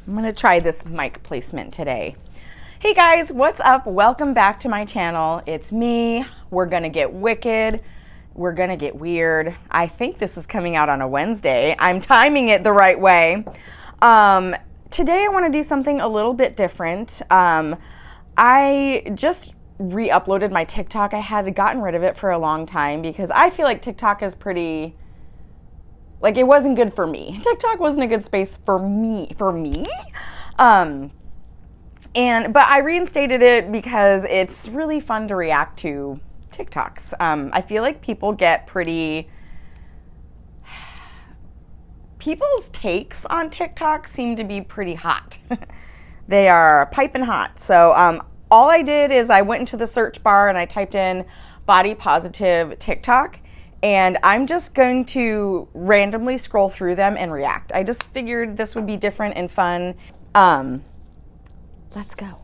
I'm gonna try this mic placement today. Hey guys, what's up? Welcome back to my channel. It's me. We're gonna get wicked. We're gonna get weird. I think this is coming out on a Wednesday. I'm timing it the right way. Today I wanna do something a little bit different. I just re-uploaded my TikTok. I had gotten rid of it for a long time because I feel like TikTok is pretty, like, it wasn't good for me. TikTok wasn't a good space for me. But I reinstated it because it's really fun to react to TikToks. I feel like people's takes on TikTok seem to be pretty hot. They are piping hot. So all I did is I went into the search bar and I typed in body positive TikTok. And I'm just going to randomly scroll through them and react. I just figured this would be different and fun. Let's go.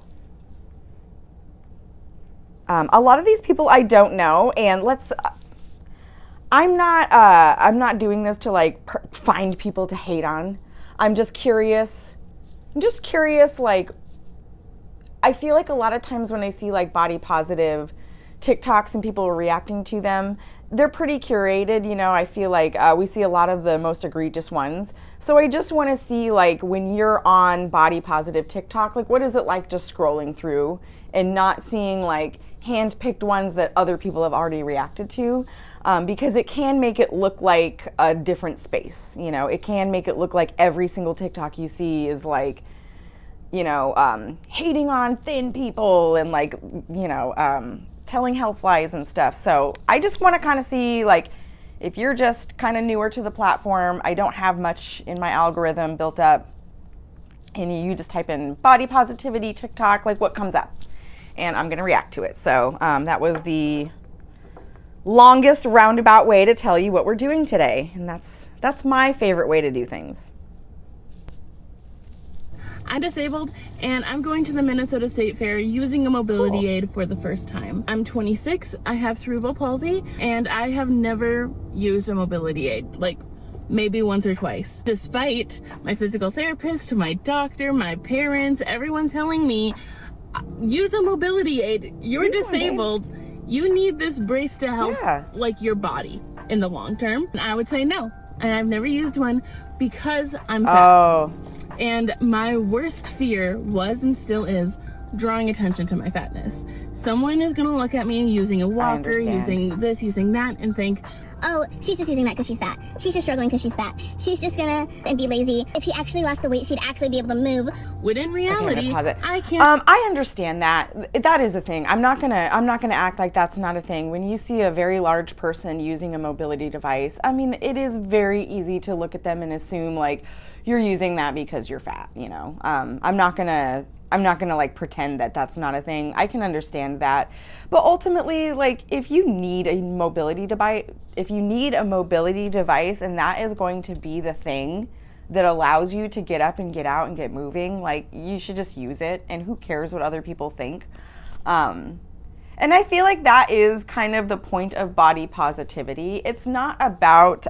A lot of these people I don't know, and I'm not doing this to find people to hate on. I'm just curious. Like, I feel like a lot of times when I see body positive TikToks and people reacting to them, they're pretty curated. You know, I feel like we see a lot of the most egregious ones. So I just want to see, when you're on body positive TikTok, what is it like just scrolling through and not seeing hand-picked ones that other people have already reacted to, because it can make it look like a different space. You know, it can make it look like every single TikTok you see is hating on thin people and telling health lies and stuff. So I just want to kind of see, if you're just kind of newer to the platform, I don't have much in my algorithm built up, and you just type in body positivity TikTok, what comes up? And I'm going to react to it. So that was the longest roundabout way to tell you what we're doing today. And that's my favorite way to do things. I'm disabled and I'm going to the Minnesota State Fair using a mobility aid for the first time. I'm 26, I have cerebral palsy, and I have never used a mobility aid, maybe once or twice. Despite my physical therapist, my doctor, my parents, everyone telling me, use a mobility aid, you're disabled, you need this brace to help your body in the long term. And I would say no, and I've never used one because I'm fat. Oh. And my worst fear was and still is drawing attention to my fatness. Someone is gonna look at me using a walker, using this, using that, and think, oh, she's just using that because she's fat. She's just struggling because she's fat. She's just gonna be lazy. If she actually lost the weight, she'd actually be able to move. When in reality, I can't. I understand that. That is a thing. I'm not gonna act like that's not a thing. When you see a very large person using a mobility device, I mean, it is very easy to look at them and assume you're using that because you're fat. You know, I'm not gonna pretend that that's not a thing. I can understand that. But ultimately, if you need a mobility device, and that is going to be the thing that allows you to get up and get out and get moving, you should just use it, and who cares what other people think. And I feel like that is kind of the point of body positivity. It's not about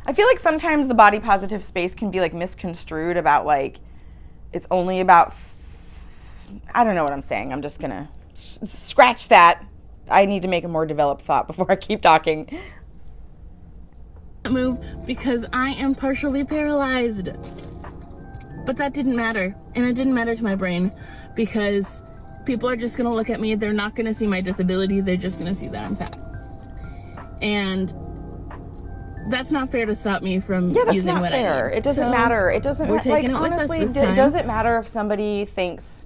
I feel like sometimes the body positive space can be misconstrued about it's only about I don't know what I'm saying. I'm just gonna scratch that. I need to make a more developed thought before I keep talking. Move because I am partially paralyzed. But that didn't matter, and it didn't matter to my brain because people are just gonna look at me. They're not gonna see my disability. They're just gonna see that I'm fat. And that's not fair to stop me from using what I need. Yeah, that's not fair. It doesn't matter. It doesn't matter. Honestly, it doesn't matter if somebody thinks.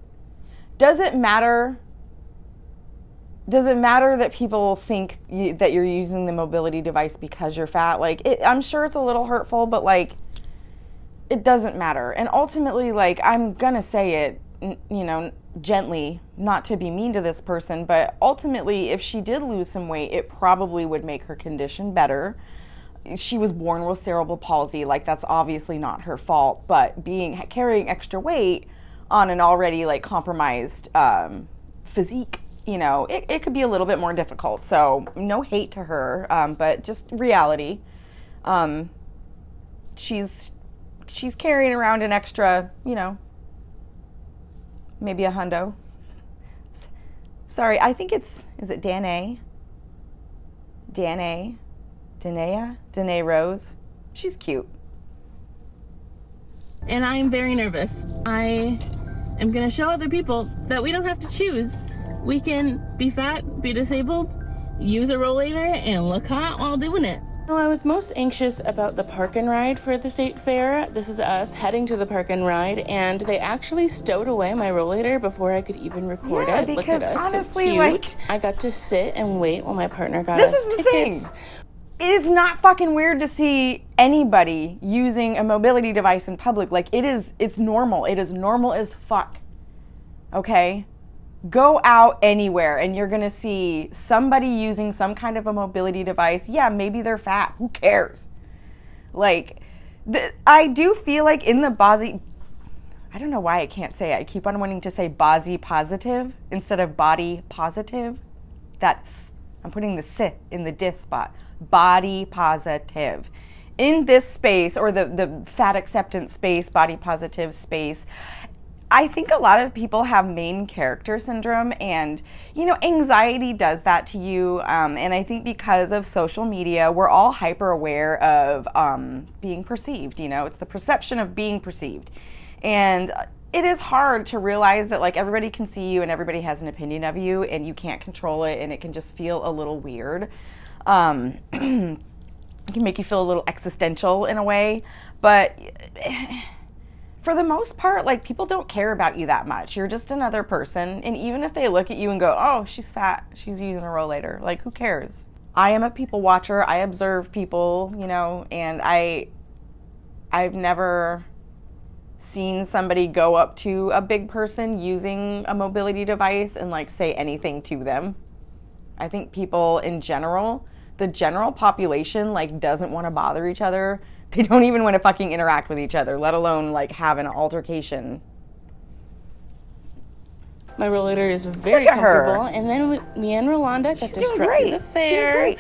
Does it matter that people think that you're using the mobility device because you're fat? I'm sure it's a little hurtful, but it doesn't matter. And ultimately, I'm gonna say it, gently, not to be mean to this person, but ultimately, if she did lose some weight, it probably would make her condition better. She was born with cerebral palsy, that's obviously not her fault, but carrying extra weight on an already compromised physique you know, it could be a little bit more difficult. So no hate to her, but just reality. She's carrying around an extra, you know, maybe a hundo. Sorry, I think is it Danae? Danae Rose. She's cute. And I'm very nervous. I am gonna show other people that we don't have to choose. We can be fat, be disabled, use a rollator, and look hot while doing it. Well, I was most anxious about the park and ride for the state fair. This is us heading to the park and ride, and they actually stowed away my rollator before I could even record it. Look at us, honestly, so cute. like, I got to sit and wait while my partner got this us is the tickets. thing. It is not fucking weird to see anybody using a mobility device in public. Like, it's normal. It is normal as fuck. Okay? Go out anywhere and you're gonna see somebody using some kind of a mobility device. Yeah, maybe they're fat. Who cares? Like, I do feel like in the body, I don't know why I can't say it. I keep on wanting to say body positive instead of body positive. I'm putting the "si" in the "dis" spot. Body positive. In this space, or the fat acceptance space, body positive space, I think a lot of people have main character syndrome, and, you know, anxiety does that to you. And I think because of social media, we're all hyper aware of being perceived. You know, it's the perception of being perceived. And it is hard to realize that, like, everybody can see you and everybody has an opinion of you and you can't control it, and it can just feel a little weird. It can make you feel a little existential in a way, but for the most part, like, people don't care about you that much. You're just another person, and even if they look at you and go, oh, she's fat, she's using a rollator, like, who cares? I am a people watcher. I observe people, you know, and I've never seen somebody go up to a big person using a mobility device and, like, say anything to them. I think people in general, the general population, like, doesn't want to bother each other. They don't even want to fucking interact with each other, let alone, like, have an altercation. My rollator is very comfortable. And then me and Rolanda got to strut through the fair. She was great.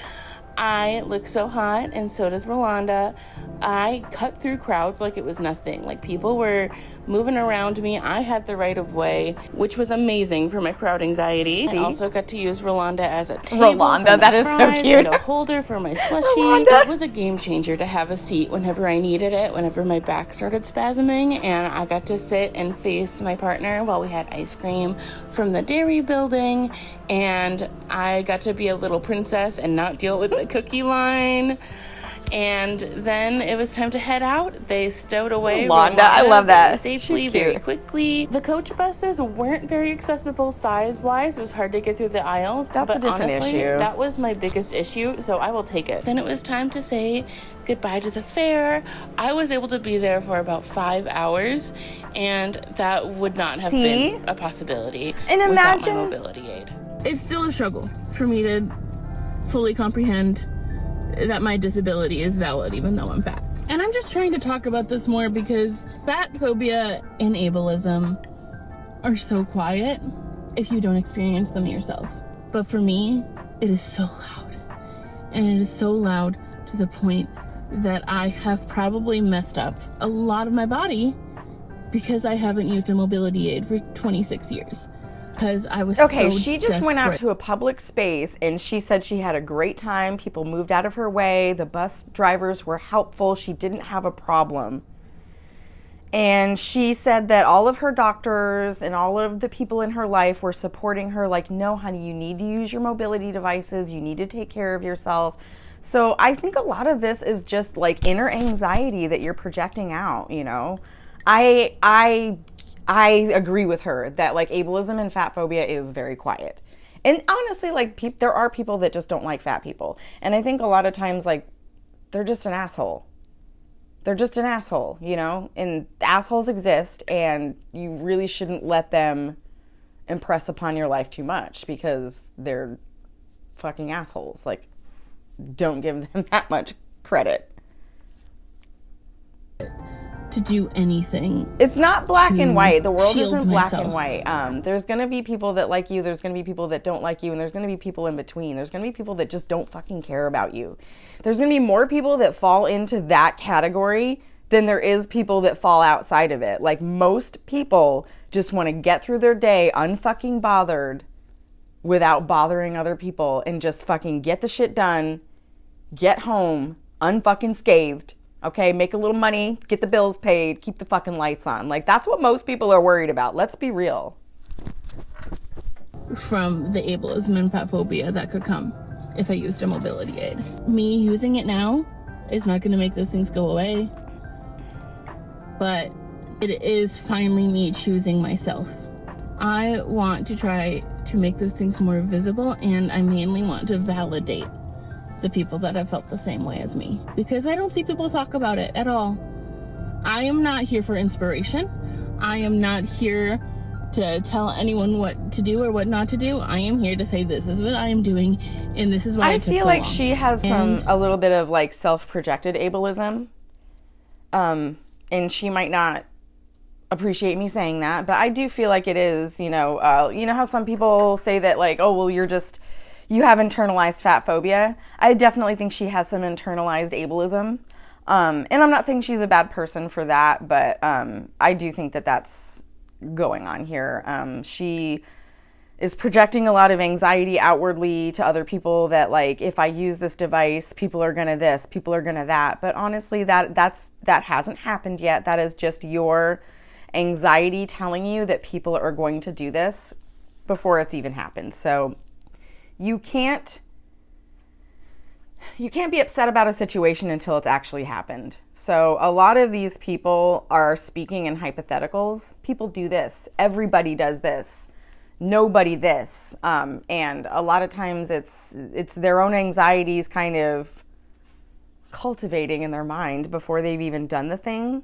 I look so hot, and so does Rolanda. I cut through crowds like it was nothing. Like, people were moving around me. I had the right of way, which was amazing for my crowd anxiety. See? I also got to use Rolanda as a table Rolanda, that is so cute. And a holder for my slushie. Rolanda. It was a game changer to have a seat whenever I needed it, whenever my back started spasming, and I got to sit and face my partner while we had ice cream from the dairy building, and I got to be a little princess and not deal with the cookie line. And then it was time to head out. They stowed away Rolanda, I love that. very safely, She's very cute. quickly. The coach buses weren't very accessible size-wise. It was hard to get through the aisles. That's but a different honestly, issue. that was my biggest issue, so I will take it. Then it was time to say goodbye to the fair. I was able to be there for about 5 hours, and that would not have been a possibility And without imagine- my mobility aid. It's still a struggle for me to fully comprehend that my disability is valid even though I'm fat. And I'm just trying to talk about this more because fat phobia and ableism are so quiet if you don't experience them yourself. But for me, it is so loud. And it is so loud to the point that I have probably messed up a lot of my body because I haven't used a mobility aid for 26 years. Because I was Okay, so she just went out desperate. to a public space and she said she had a great time. People moved out of her way. The bus drivers were helpful. She didn't have a problem. And she said that all of her doctors and all of the people in her life were supporting her, like, no, honey, you need to use your mobility devices. You need to take care of yourself. So I think a lot of this is just like inner anxiety that you're projecting out, you know. I agree with her that, like, ableism and fat phobia is very quiet. And honestly, like, there are people that just don't like fat people. And I think a lot of times, like, they're just an asshole. They're just an asshole, you know? And assholes exist, and you really shouldn't let them impress upon your life too much because they're fucking assholes. Like, don't give them that much credit. To to do anything. It's not black and white. The world shield isn't black myself. and white. There's going to be people that like you. There's going to be people that don't like you. And there's going to be people in between. There's going to be people that just don't fucking care about you. There's going to be more people that fall into that category than there is people that fall outside of it. Like, most people just want to get through their day unfucking bothered without bothering other people and just fucking get the shit done, get home unfucking scathed, okay? Make a little money, get the bills paid, keep the fucking lights on. Like, that's what most people are worried about. Let's be real. From the ableism and fat phobia that could come if I used a mobility aid. Me using it now is not going to make those things go away. But it is finally me choosing myself. I want to try to make those things more visible, and I mainly want to validate the people that have felt the same way as me, because I don't see people talk about it at all. I am not here for inspiration. I am not here to tell anyone what to do or what not to do. I am here to say this is what I am doing, and this is why I feel like she has a little bit of like self-projected ableism. And she might not appreciate me saying that, but I do feel like it is, you know how some people say that, like, oh, well, you have internalized fat phobia. I definitely think she has some internalized ableism. And I'm not saying she's a bad person for that, but I do think that that's going on here. She is projecting a lot of anxiety outwardly to other people that, like, if I use this device, people are gonna this, people are gonna that. But honestly, that hasn't happened yet. That is just your anxiety telling you that people are going to do this before it's even happened. So you can't be upset about a situation until it's actually happened. So a lot of these people are speaking in hypotheticals. People do this. Everybody does this. Nobody this. And a lot of times it's their own anxieties kind of cultivating in their mind before they've even done the thing.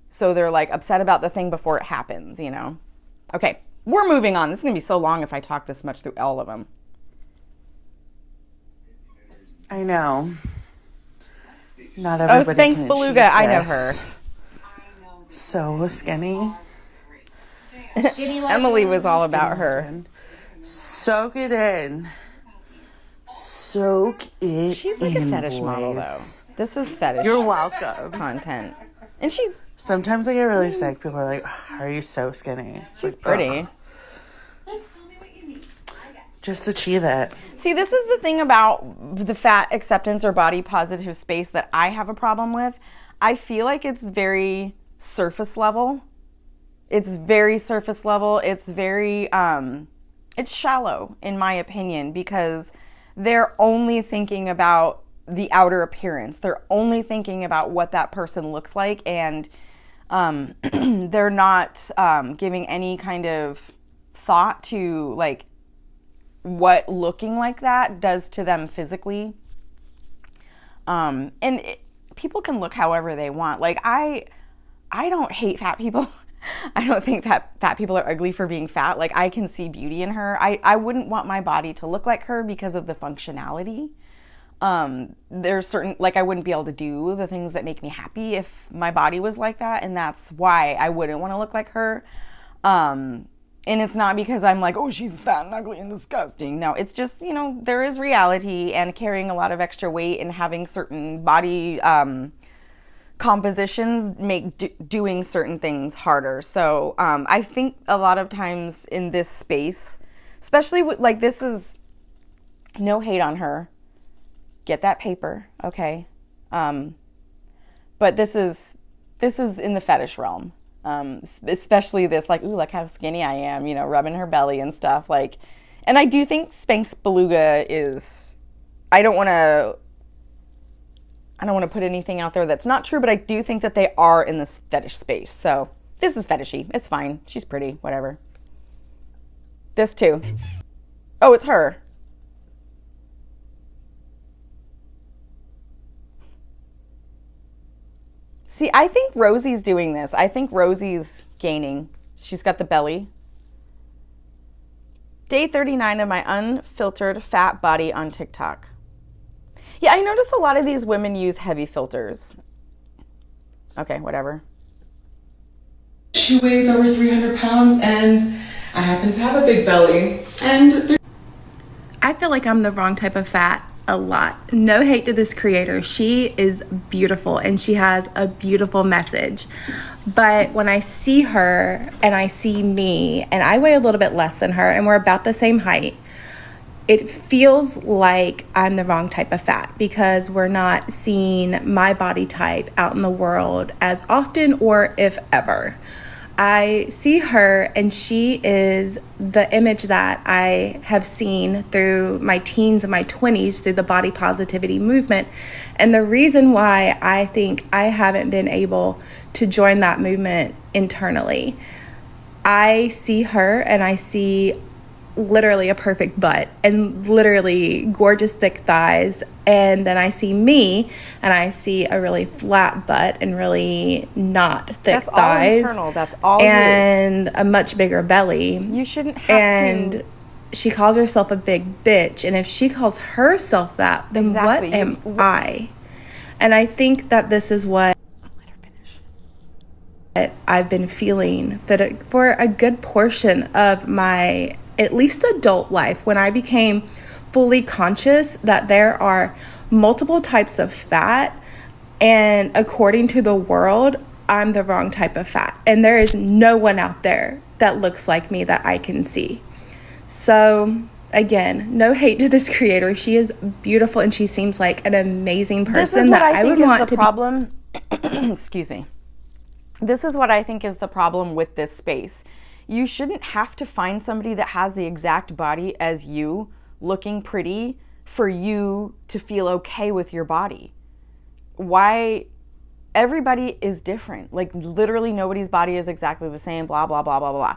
So they're like upset about the thing before it happens, you know? Okay, we're moving on. This is gonna be so long if I talk this much through all of them. I know. Not everybody Spanx can Beluga, achieve I know this. her. So skinny. Emily was all about her. Soak it in. Soak it She's like a in, fetish model, though. boys. This is fetish You're welcome. content. And she Sometimes I get really sick. People are like, "How are you so skinny?" It's she's like, pretty. ugh. Just achieve it. See, this is the thing about the fat acceptance or body positive space that I have a problem with. I feel like it's very surface level. It's very surface level. It's very, it's shallow in my opinion, because they're only thinking about the outer appearance. They're only thinking about what that person looks like, and they're not giving any kind of thought to like what looking like that does to them physically. People can look however they want. Like I don't hate fat people. I don't think that fat people are ugly for being fat. Like, I can see beauty in her. I wouldn't want my body to look like her because of the functionality. There's certain, like, I wouldn't be able to do the things that make me happy if my body was like that, and that's why I wouldn't want to look like her. And it's not because I'm like, oh, she's fat and ugly and disgusting. No, it's just, you know, there is reality, and carrying a lot of extra weight and having certain body compositions make doing certain things harder. So I think a lot of times in this space, especially with, like, this is no hate on her. Get that paper, okay? But this is in the fetish realm. Especially this, like, ooh, look how skinny I am, you know, rubbing her belly and stuff. Like, and I do think Spanx Beluga is, I don't want to put anything out there that's not true, but I do think that they are in this fetish space. So this is fetishy. It's fine. She's pretty, whatever. This too. Oh, it's her. See, I think Rosie's doing this. I think Rosie's gaining. She's got the belly. Day 39 of my unfiltered fat body on TikTok. Yeah, I notice a lot of these women use heavy filters. Okay, whatever. She weighs over 300 pounds and I happen to have a big belly. And I feel like I'm the wrong type of fat a lot. No hate to this creator. She is beautiful and she has a beautiful message. But when I see her and I see me, and I weigh a little bit less than her and we're about the same height, it feels like I'm the wrong type of fat because we're not seeing my body type out in the world as often or if ever. I see her and she is the image that I have seen through my teens and my 20s through the body positivity movement. And the reason why I think I haven't been able to join that movement internally, I see her and I see literally a perfect butt and literally gorgeous thick thighs, and then I see me and I see a really flat butt and really not thick That's thighs. all internal. That's all and a much bigger belly. You shouldn't have and to. she calls herself a big bitch, and if she calls herself that, then Exactly. what am I? And I think that this is what I've been feeling for a good portion of my at least adult life, when I became fully conscious that there are multiple types of fat, and according to the world, I'm the wrong type of fat. And there is no one out there that looks like me that I can see. So again, no hate to this creator. She is beautiful and she seems like an amazing person that I would want to problem. Excuse me. This is what I think is the problem with this space. You shouldn't have to find somebody that has the exact body as you, looking pretty, for you to feel okay with your body. Why? Everybody is different. Like, literally nobody's body is exactly the same, blah, blah, blah, blah, blah.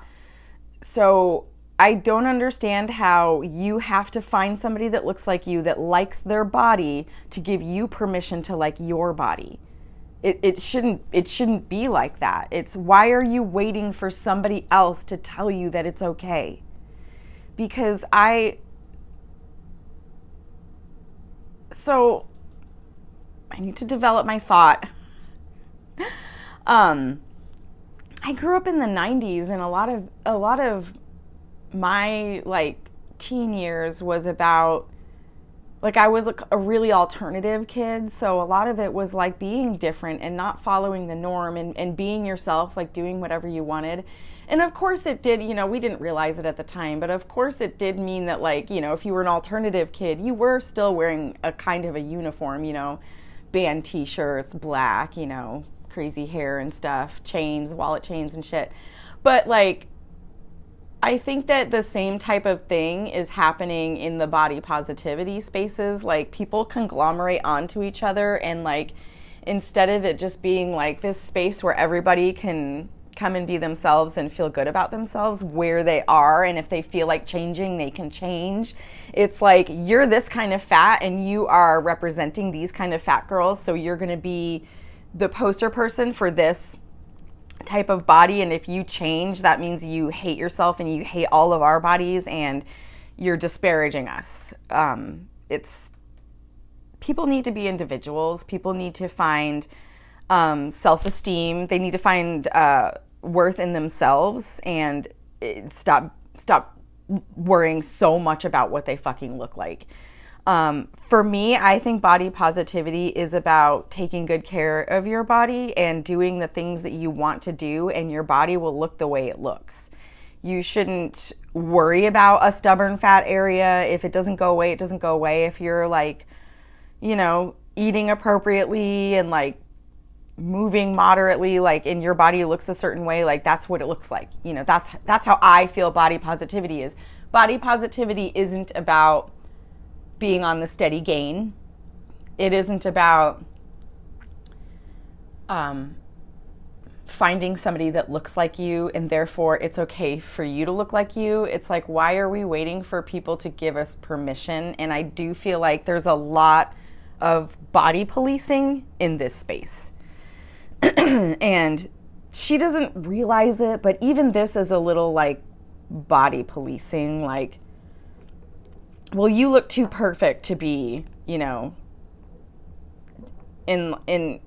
So I don't understand how you have to find somebody that looks like you, that likes their body, to give you permission to like your body. It shouldn't be like that. It's, why are you waiting for somebody else to tell you that it's okay? Because so I need to develop my thought. I grew up in the 90s, and a lot of my like teen years was about, like, I was like a really alternative kid, so a lot of it was like being different and not following the norm, and being yourself, like doing whatever you wanted. And of course it did, you know, we didn't realize it at the time, but of course it did mean that, like, you know, if you were an alternative kid, you were still wearing a kind of a uniform, you know, band t-shirts, black, you know, crazy hair and stuff, chains, wallet chains and shit. But like, I think that the same type of thing is happening in the body positivity spaces. Like, people conglomerate onto each other, and like, instead of it just being like this space where everybody can come and be themselves and feel good about themselves where they are, and if they feel like changing, they can change. It's like, you're this kind of fat and you are representing these kind of fat girls, so you're gonna be the poster person for this type of body, and if you change, that means you hate yourself and you hate all of our bodies and you're disparaging us. It's, people need to be individuals. People need to find self-esteem. They need to find worth in themselves, and stop worrying so much about what they fucking look like. For me, I think body positivity is about taking good care of your body and doing the things that you want to do, and your body will look the way it looks. You shouldn't worry about a stubborn fat area. If it doesn't go away, it doesn't go away. If you're like, you know, eating appropriately and like moving moderately, like, and your body looks a certain way, like, that's what it looks like. You know, that's how I feel body positivity is. Body positivity isn't about being on the steady gain. It isn't about finding somebody that looks like you and therefore it's okay for you to look like you. It's like, why are we waiting for people to give us permission? And I do feel like there's a lot of body policing in this space. And she doesn't realize it, but even this is a little like body policing, like, well, you look too perfect to be, you know, in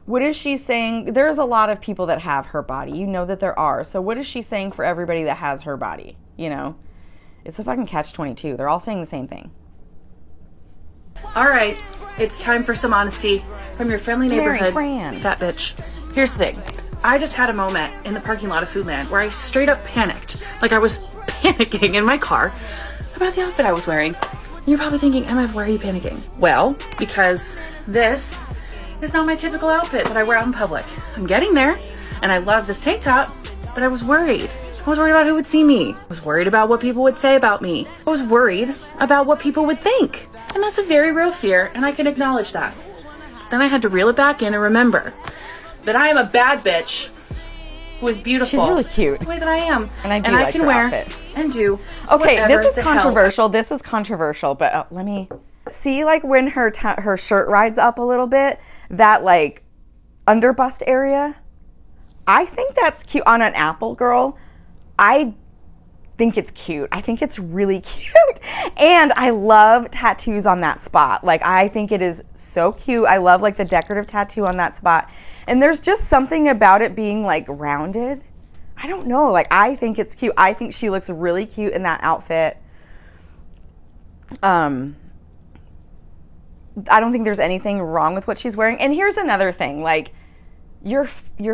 What is she saying? There's a lot of people that have her body. You know that there are. So what is she saying for everybody that has her body? You know? It's a fucking catch-22. They're all saying the same thing. All right, it's time for some honesty from your friendly neighborhood Fran. fat bitch. Here's the thing. I just had a moment in the parking lot of Foodland where I straight up panicked. Like I was panicking in my car about the outfit I was wearing. And you're probably thinking, MF, why are you panicking? Well, because this is not my typical outfit that I wear out in public. I'm getting there, and I love this tank top, but I was worried. I was worried about who would see me. I was worried about what people would say about me. I was worried about what people would think. And that's a very real fear, and I can acknowledge that. Then I had to reel it back in and remember that I am a bad bitch who is beautiful. She's really cute. The way that I am. And I do like can her wear outfit. and do Okay, whatever this is the hell controversial. This is controversial, but let me see, like when her shirt rides up a little bit, that like underbust area. I think that's cute on an apple girl. I think it's cute. I think it's really cute. And I love tattoos on that spot. Like, I think it is so cute. I love like the decorative tattoo on that spot. And there's just something about it being like rounded. I don't know. Like, I think it's cute. I think she looks really cute in that outfit. I don't think there's anything wrong with what she's wearing. And here's another thing. Like, you're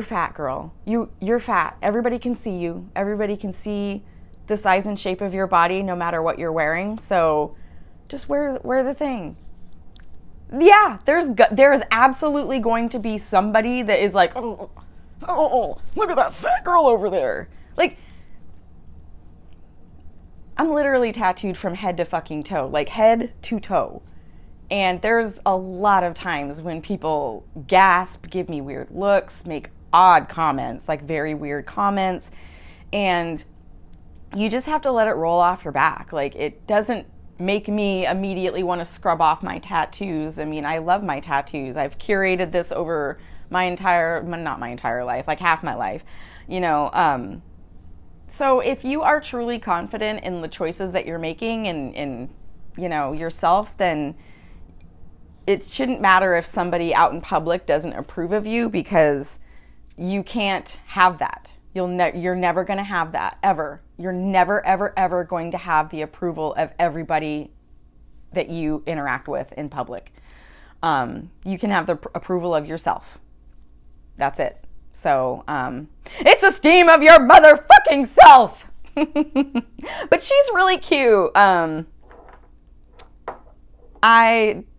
fat, girl. You're fat. Everybody can see you. Everybody can see the size and shape of your body no matter what you're wearing. So just wear the thing. Yeah, there is absolutely going to be somebody that is like, oh, look at that fat girl over there. Like, I'm literally tattooed from head to fucking toe, like head to toe. And there's a lot of times when people gasp, give me weird looks, make odd comments, like very weird comments. And you just have to let it roll off your back. Like, it doesn't make me immediately want to scrub off my tattoos. I mean, I love my tattoos. I've curated this over not my entire life, like half my life, you know. So if you are truly confident in the choices that you're making and you know, yourself, then it shouldn't matter if somebody out in public doesn't approve of you, because you can't have that. You're never going to have that, ever. You're never, ever, ever going to have the approval of everybody that you interact with in public. You can have the approval of yourself. That's it. So, it's esteem of your motherfucking self. But she's really cute.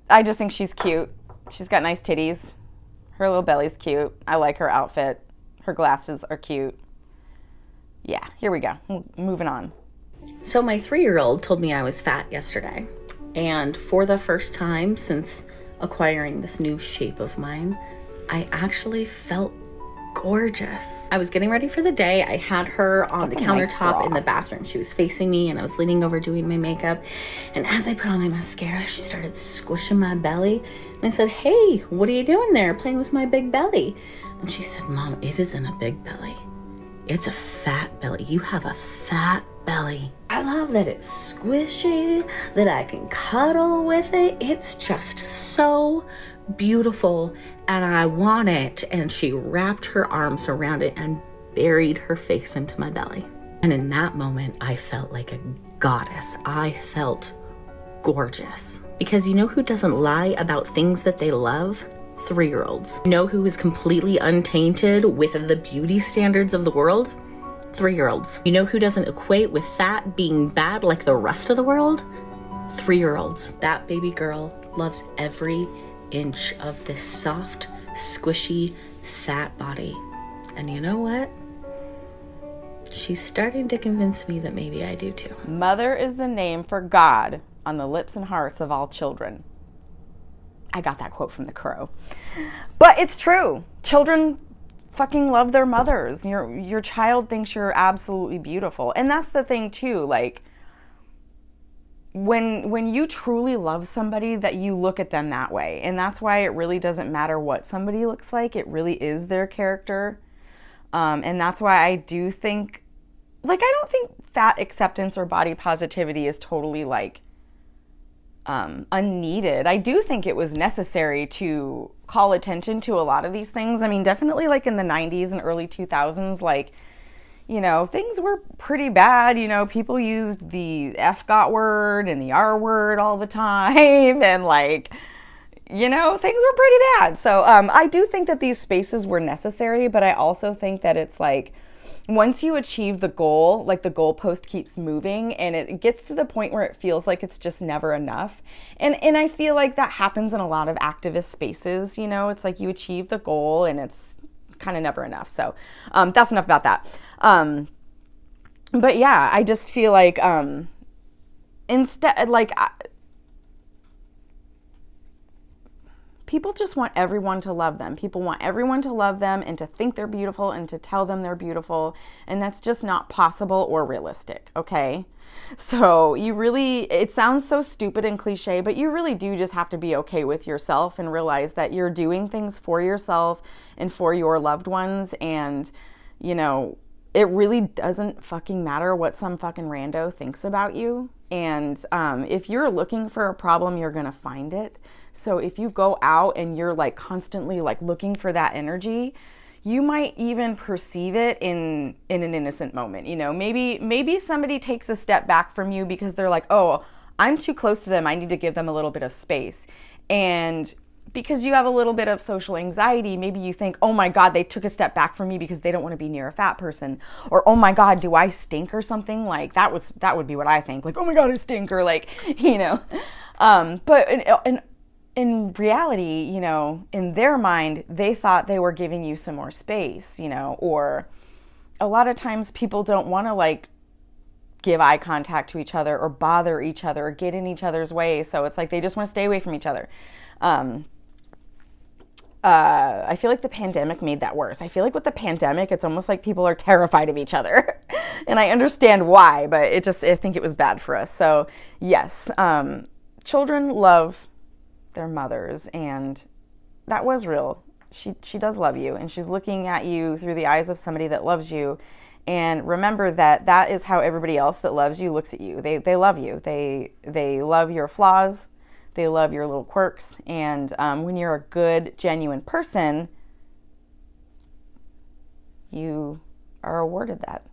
I just think she's cute. She's got nice titties. Her little belly's cute. I like her outfit. Her glasses are cute. Yeah, here we go. Moving on. So my 3-year-old told me I was fat yesterday. And for the first time since acquiring this new shape of mine, I actually felt gorgeous. I was getting ready for the day. I had her on the countertop in the bathroom. She was facing me and I was leaning over doing my makeup. And as I put on my mascara, she started squishing my belly. And I said, "Hey, what are you doing there? Playing with my big belly?" And she said, "Mom, it isn't a big belly. It's a fat belly. You have a fat belly. I love that it's squishy, that I can cuddle with it. It's just so beautiful and I want it." And she wrapped her arms around it and buried her face into my belly. And in that moment, I felt like a goddess. I felt gorgeous. Because you know who doesn't lie about things that they love? 3-year-olds. You know who is completely untainted with the beauty standards of the world? 3-year-olds. You know who doesn't equate with fat being bad like the rest of the world? 3-year-olds. That baby girl loves every inch of this soft, squishy, fat body. And you know what? She's starting to convince me that maybe I do too. Mother is the name for God on the lips and hearts of all children. I got that quote from The Crow. But it's true. Children fucking love their mothers. Your child thinks you're absolutely beautiful. And that's the thing too, like, when you truly love somebody, that you look at them that way. And that's why it really doesn't matter what somebody looks like. It really is their character. And that's why I do think, like, I don't think fat acceptance or body positivity is totally like unneeded. I do think it was necessary to call attention to a lot of these things. I mean, definitely like in the 90s and early 2000s, like, you know, things were pretty bad. You know, people used the F-got word and the R word all the time, and like, you know, things were pretty bad. So I do think that these spaces were necessary, but I also think that it's like, once you achieve the goal, like the goalpost keeps moving, and it gets to the point where it feels like it's just never enough. And I feel like that happens in a lot of activist spaces. You know, it's like you achieve the goal and it's kind of never enough. So that's enough about that. But yeah, I just feel like instead, like, people just want everyone to love them. People want everyone to love them and to think they're beautiful and to tell them they're beautiful. And that's just not possible or realistic, okay? So you really, it sounds so stupid and cliche, but you really do just have to be okay with yourself and realize that you're doing things for yourself and for your loved ones. And, you know, it really doesn't fucking matter what some fucking rando thinks about you. And if you're looking for a problem, you're gonna find it. So if you go out and you're like constantly like looking for that energy, you might even perceive it in an innocent moment. You know, maybe somebody takes a step back from you because they're like, oh, I'm too close to them, I need to give them a little bit of space. And because you have a little bit of social anxiety, maybe you think, oh my God, they took a step back from me because they don't want to be near a fat person. Or, oh my God, do I stink or something? Like that would be what I think. Like, oh my God, I stink, or like, you know. But in reality, you know, in their mind, they thought they were giving you some more space, you know. Or a lot of times people don't want to like give eye contact to each other or bother each other or get in each other's way. So it's like they just want to stay away from each other. I feel like the pandemic made that worse. I feel like with the pandemic, it's almost like people are terrified of each other. And I understand why, but I think it was bad for us. So yes, children love their mothers, and that was real. She does love you, and she's looking at you through the eyes of somebody that loves you. And remember that is how everybody else that loves you looks at you. They love you. They love your flaws. They love your little quirks. And when you're a good, genuine person, you are awarded that.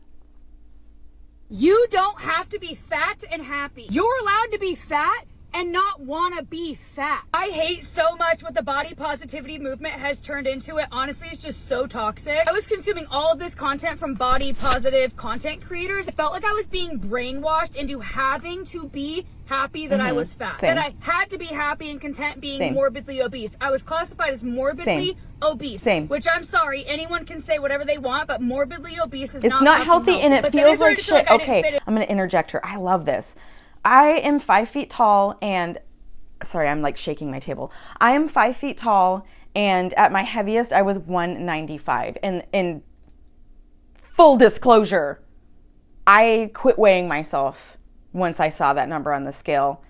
You don't have to be fat and happy. You're allowed to be fat and not want to be fat. I hate so much what the body positivity movement has turned into. It honestly is just so toxic. I was consuming all of this content from body positive content creators. It felt like I was being brainwashed into having to be happy that I was fat. Same. That I had to be happy and content being Same. morbidly obese. I was classified as morbidly Same. obese. Same. Which, I'm sorry, anyone can say whatever they want, but morbidly obese is It's not healthy, and it But then feels I started like to feel shit. I didn't fit Okay, in. I'm going to interject her. I love this. I am 5 feet tall, and sorry, I'm like shaking my table. I am 5 feet tall, and at my heaviest, I was 195. And in full disclosure, I quit weighing myself once I saw that number on the scale.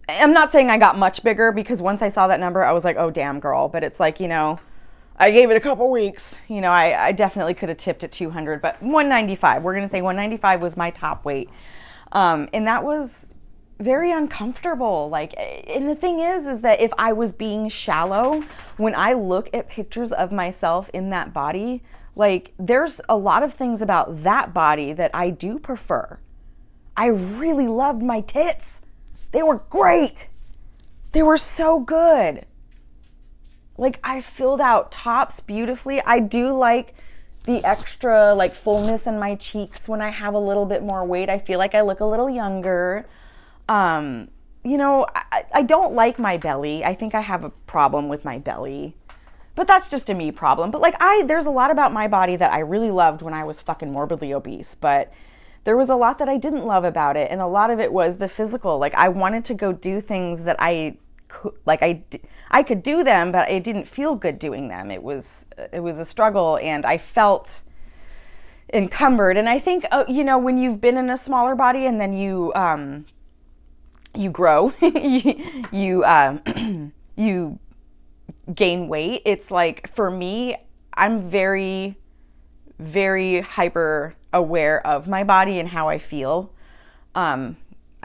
I'm not saying I got much bigger, because once I saw that number, I was like, oh, damn, girl. But it's like, you know, I gave it a couple weeks. You know, I definitely could have tipped at 200, but 195. We're going to say 195 was my top weight. And that was very uncomfortable. Like, and the thing is that if I was being shallow, when I look at pictures of myself in that body, like, there's a lot of things about that body that I do prefer. I really loved my tits. They were great. They were so good. Like, I filled out tops beautifully. I do like the extra like fullness in my cheeks when I have a little bit more weight. I feel like I look a little younger. You know, I don't like my belly. I think I have a problem with my belly, but that's just a me problem. But like, there's a lot about my body that I really loved when I was fucking morbidly obese, but there was a lot that I didn't love about it. And a lot of it was the physical. Like, I wanted to go do things that I could do them, but it didn't feel good doing them. It was a struggle, and I felt encumbered. And I think, you know, when you've been in a smaller body and then you grow, you gain weight. It's like, for me, I'm very, very hyper aware of my body and how I feel.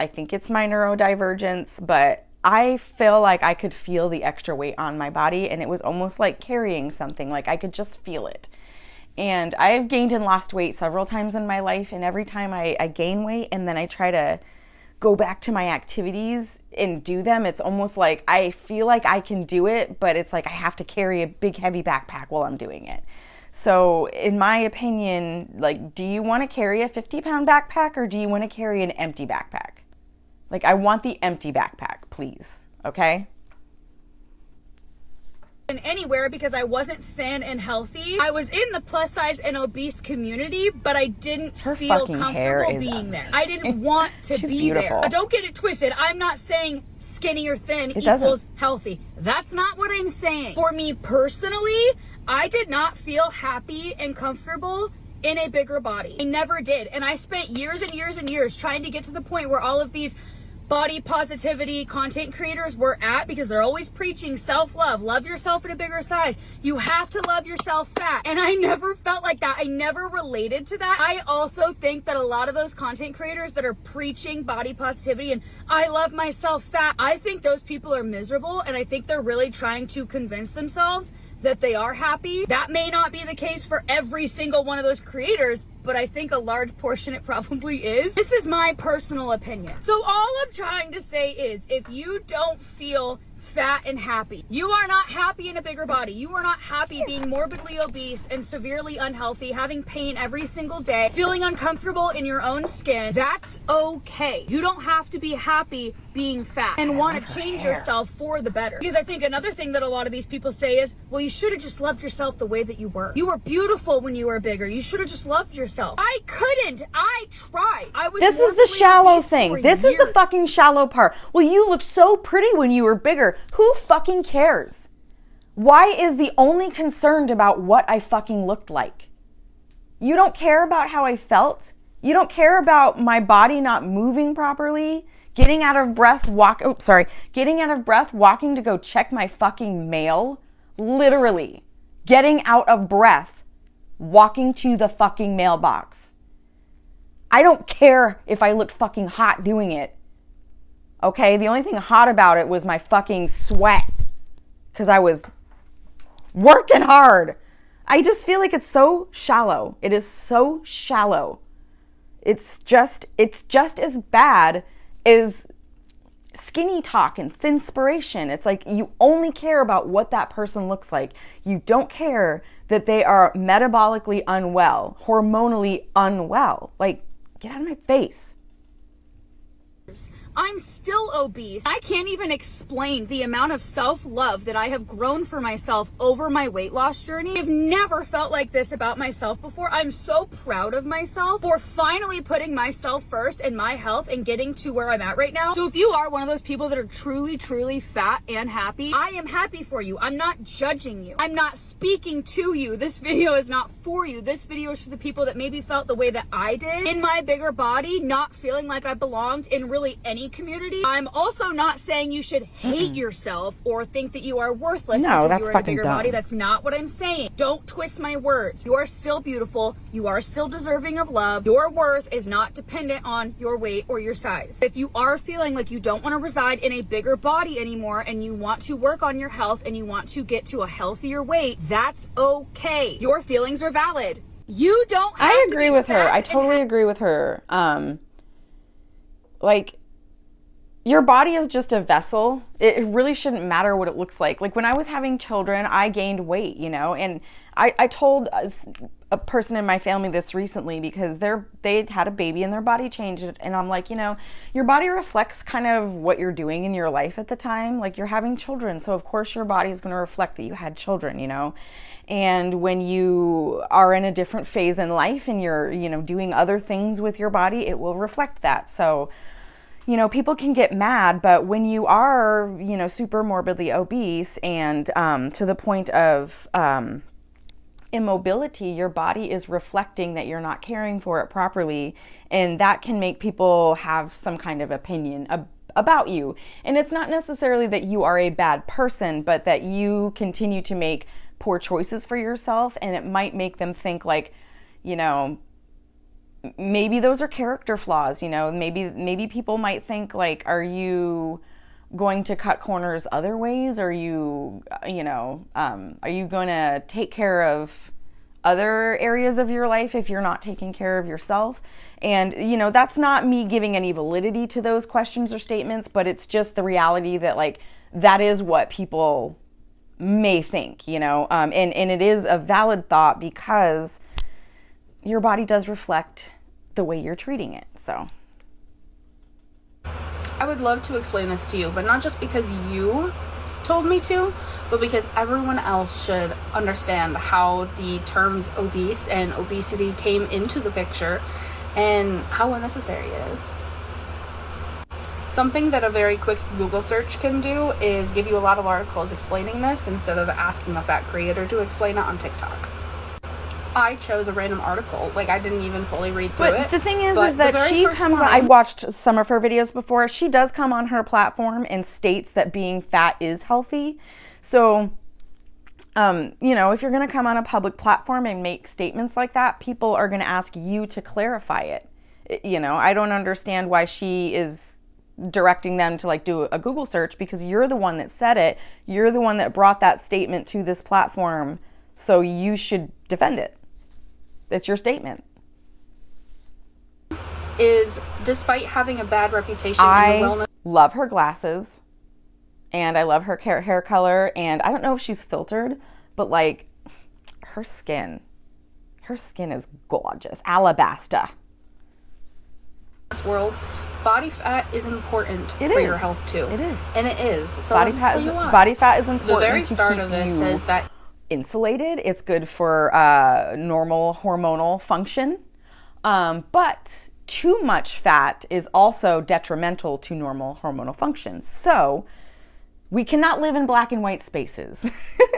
I think it's my neurodivergence, but I feel like I could feel the extra weight on my body, and it was almost like carrying something. Like I could just feel it. And I have gained and lost weight several times in my life, and every time I gain weight and then I try to go back to my activities and do them, it's almost like I feel like I can do it, but it's like I have to carry a big heavy backpack while I'm doing it. So in my opinion, like, do you want to carry a 50-pound backpack or do you want to carry an empty backpack? Like, I want the empty backpack, please. Okay? Anywhere because I wasn't thin and healthy. I was in the plus size and obese community, but I didn't feel comfortable being there. I didn't want to be beautiful. there. Don't get it twisted. I'm not saying skinny or thin equals healthy. That's not what I'm saying. For me personally, I did not feel happy and comfortable in a bigger body. I never did. And I spent years and years and years trying to get to the point where all of these body positivity content creators were at, because they're always preaching self-love, love yourself in a bigger size, you have to love yourself fat. And I never felt like that. I never related to that. I also think that a lot of those content creators that are preaching body positivity and I love myself fat, I think those people are miserable, and I think they're really trying to convince themselves that they are happy. That may not be the case for every single one of those creators, but I think a large portion it probably is. This is my personal opinion. So all I'm trying to say is, if you don't feel fat and happy, you are not happy in a bigger body, you are not happy being morbidly obese and severely unhealthy, having pain every single day, feeling uncomfortable in your own skin, that's okay. You don't have to be happy being fat and want to change yourself for the better. Because I think another thing that a lot of these people say is, well, you should have just loved yourself the way that you were. You were beautiful when you were bigger. You should have just loved yourself. I couldn't. I tried. I was This is the shallow thing. This is the fucking shallow part. Well, you looked so pretty when you were bigger. Who fucking cares? Why is the only concerned about what I fucking looked like? You don't care about how I felt? You don't care about my body not moving properly? Getting out of breath, getting out of breath, walking to go check my fucking mail. Literally, getting out of breath, walking to the fucking mailbox. I don't care if I looked fucking hot doing it. Okay, the only thing hot about it was my fucking sweat, because I was working hard. I just feel like it's so shallow. It is so shallow. It's just as bad is skinny talk and thinspiration. It's like you only care about what that person looks like. You don't care that they are metabolically unwell, hormonally unwell. Like, get out of my face. I'm still obese. I can't even explain the amount of self-love that I have grown for myself over my weight loss journey. I've never felt like this about myself before. I'm so proud of myself for finally putting myself first and my health and getting to where I'm at right now. So if you are one of those people that are truly, truly fat and happy, I am happy for you. I'm not judging you. I'm not speaking to you. This video is not for you. This video is for the people that maybe felt the way that I did in my bigger body, not feeling like I belonged in really any community. I'm also not saying you should hate yourself or think that you are worthless because that's you are in a fucking bigger dumb. body. That's not what I'm saying. Don't twist my words. You are still beautiful. You are still deserving of love. Your worth is not dependent on your weight or your size. If you are feeling like you don't want to reside in a bigger body anymore and you want to work on your health and you want to get to a healthier weight, that's okay. Your feelings are valid. You don't have I to agree be with her. fat I and totally agree with her. Like, your body is just a vessel. It really shouldn't matter what it looks like. Like, when I was having children, I gained weight, you know, and I told a person in my family this recently because they had a baby and their body changed, and I'm like, you know, your body reflects kind of what you're doing in your life at the time. Like, you're having children, so of course your body is going to reflect that you had children, you know. And when you are in a different phase in life and you're, you know, doing other things with your body, it will reflect that. So, you know, people can get mad, but when you are, you know, super morbidly obese and to the point of immobility, your body is reflecting that you're not caring for it properly, and that can make people have some kind of opinion about you. And it's not necessarily that you are a bad person, but that you continue to make poor choices for yourself, and it might make them think like, you know, maybe those are character flaws, you know. Maybe people might think like, are you going to cut corners other ways? Are you, are you going to take care of other areas of your life if you're not taking care of yourself? And, that's not me giving any validity to those questions or statements, but it's just the reality that, like, that is what people may think, and it is a valid thought because your body does reflect the way you're treating it. So I would love to explain this to you, but not just because you told me to, but because everyone else should understand how the terms obese and obesity came into the picture and how unnecessary it is. Something that a very quick Google search can do is give you a lot of articles explaining this instead of asking a fat creator to explain it on TikTok. I chose a random article, like I didn't even fully read through it. But the thing is that she comes on, I watched some of her videos before, she does come on her platform and states that being fat is healthy. So, if you're gonna come on a public platform and make statements like that, people are gonna ask you to clarify it. I don't understand why she is directing them to like do a Google search, because you're the one that said it. You're the one that brought that statement to this platform, so you should defend it. It's your statement. Is despite having a bad reputation in the wellness. Love her glasses, and I love her hair color, and I don't know if she's filtered, but like her skin is gorgeous, alabaster. World, body fat is important for your health too. It is, and it is. So body fat is important. The very start of this says that insulated. It's good for normal hormonal function, but too much fat is also detrimental to normal hormonal function. So we cannot live in black and white spaces.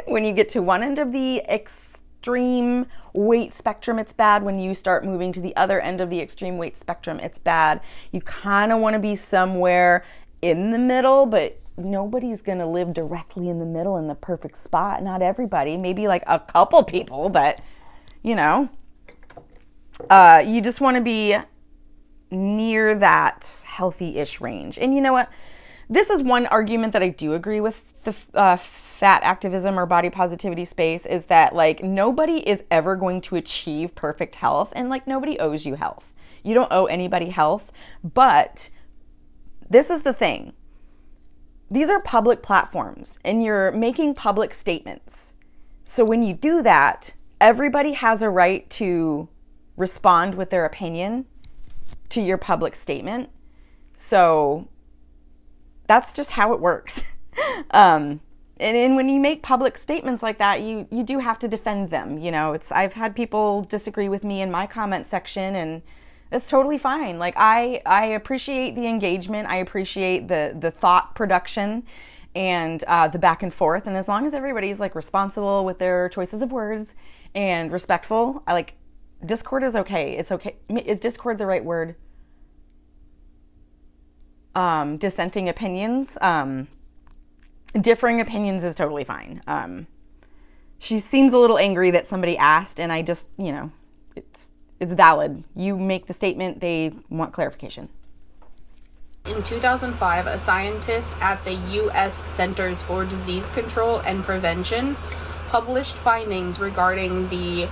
When you get to one end of the extreme weight spectrum, it's bad. When you start moving to the other end of the extreme weight spectrum, it's bad. You kind of want to be somewhere in the middle, but nobody's going to live directly in the middle in the perfect spot. Not everybody, maybe like a couple people, but you just want to be near that healthy-ish range. And you know what? This is one argument that I do agree with the fat activism or body positivity space, is that like nobody is ever going to achieve perfect health, and like nobody owes you health. You don't owe anybody health, but this is the thing. These are public platforms and you're making public statements. So when you do that, everybody has a right to respond with their opinion to your public statement. So that's just how it works. And when you make public statements like that, you do have to defend them. I've had people disagree with me in my comment section, and it's totally fine. Like I appreciate the engagement. I appreciate the thought production and the back and forth. And as long as everybody's like responsible with their choices of words and respectful, I like Discord is okay. It's okay. Is Discord the right word? Dissenting opinions, differing opinions is totally fine. She seems a little angry that somebody asked, and I just, it's valid. You make the statement, they want clarification. In 2005, a scientist at the U.S. Centers for Disease Control and Prevention published findings regarding the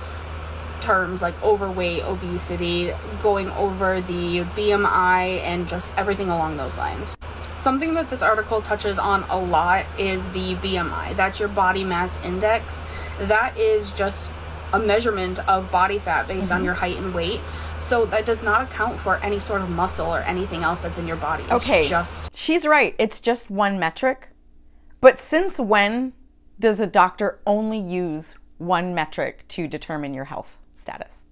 terms like overweight, obesity, going over the BMI, and just everything along those lines. Something that this article touches on a lot is the BMI. That's your body mass index. That is just a measurement of body fat based on your height and weight. So that does not account for any sort of muscle or anything else that's in your body. It's she's right. It's just one metric. But since when does a doctor only use one metric to determine your health status?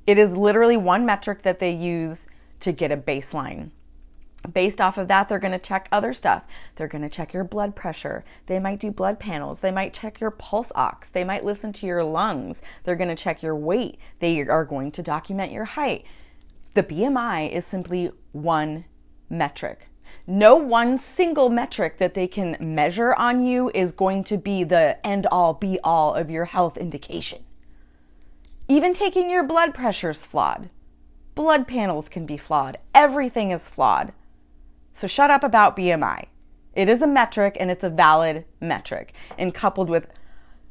It is literally one metric that they use to get a baseline. Based off of that, they're going to check other stuff. They're going to check your blood pressure. They might do blood panels. They might check your pulse ox. They might listen to your lungs. They're going to check your weight. They are going to document your height. The BMI is simply one metric. No one single metric that they can measure on you is going to be the end all be all of your health indication. Even taking your blood pressure is flawed. Blood panels can be flawed. Everything is flawed. So shut up about BMI. It is a metric, and it's a valid metric. And coupled with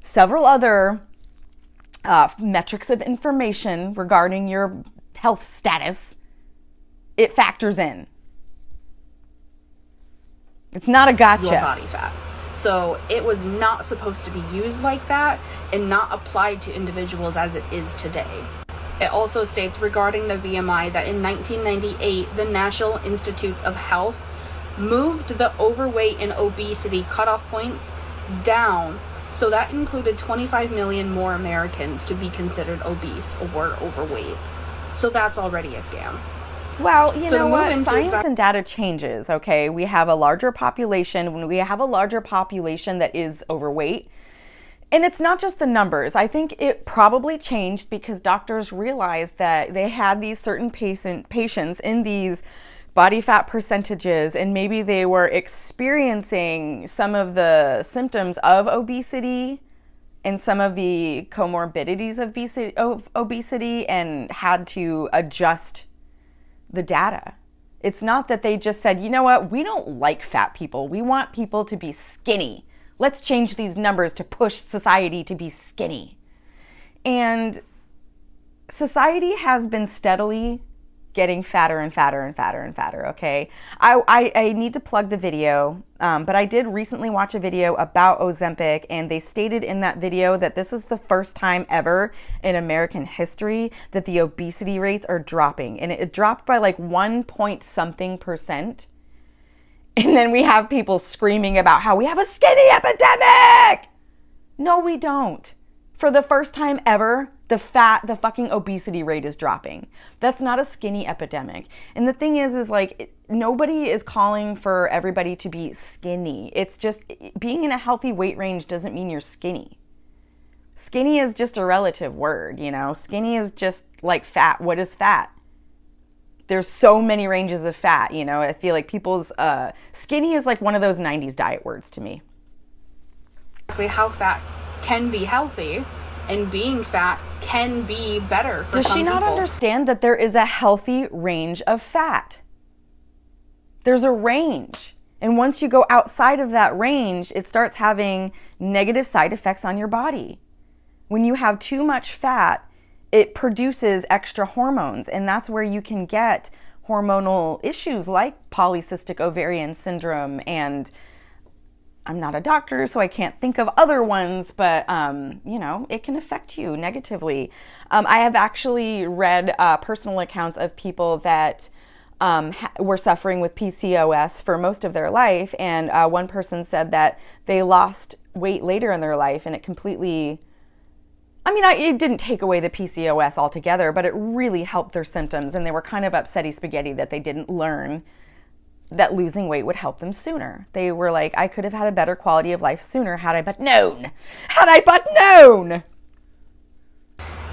several other metrics of information regarding your health status, it factors in. It's not a gotcha. Your body fat. So it was not supposed to be used like that and not applied to individuals as it is today. It also states regarding the BMI that in 1998, the National Institutes of Health moved the overweight and obesity cutoff points down, so that included 25 million more Americans to be considered obese or overweight. So that's already a scam. Well, you So to know move what? into Science and data changes, okay? We have a larger population. When we have a larger population that is overweight, and it's not just the numbers. I think it probably changed because doctors realized that they had these certain patients in these body fat percentages, and maybe they were experiencing some of the symptoms of obesity and some of the comorbidities of obesity and had to adjust the data. It's not that they just said, you know what, we don't like fat people. We want people to be skinny. Let's change these numbers to push society to be skinny. And society has been steadily getting fatter and fatter and fatter and fatter, okay? I need to plug the video, but I did recently watch a video about Ozempic, and they stated in that video that this is the first time ever in American history that the obesity rates are dropping. And it dropped by like 1.something%. And then we have people screaming about how we have a skinny epidemic. No, we don't. For the first time ever, the fucking obesity rate is dropping. That's not a skinny epidemic. And the thing is like, nobody is calling for everybody to be skinny. It's just being in a healthy weight range doesn't mean you're skinny. Skinny is just a relative word, you know? Skinny is just like fat. What is fat? There's so many ranges of fat, you know? I feel like people's, skinny is like one of those 90s diet words to me. How fat can be healthy and being fat can be better for some people. Does she not understand that there is a healthy range of fat? There's a range. And once you go outside of that range, it starts having negative side effects on your body. When you have too much fat, it produces extra hormones, and that's where you can get hormonal issues like polycystic ovarian syndrome, and I'm not a doctor, so I can't think of other ones, but you know, it can affect you negatively. I have actually read personal accounts of people that were suffering with PCOS for most of their life, and one person said that they lost weight later in their life, and it completely, it didn't take away the PCOS altogether, but it really helped their symptoms, and they were kind of upsetty spaghetti that they didn't learn that losing weight would help them sooner. They were like, I could have had a better quality of life sooner had I but known. Had I but known!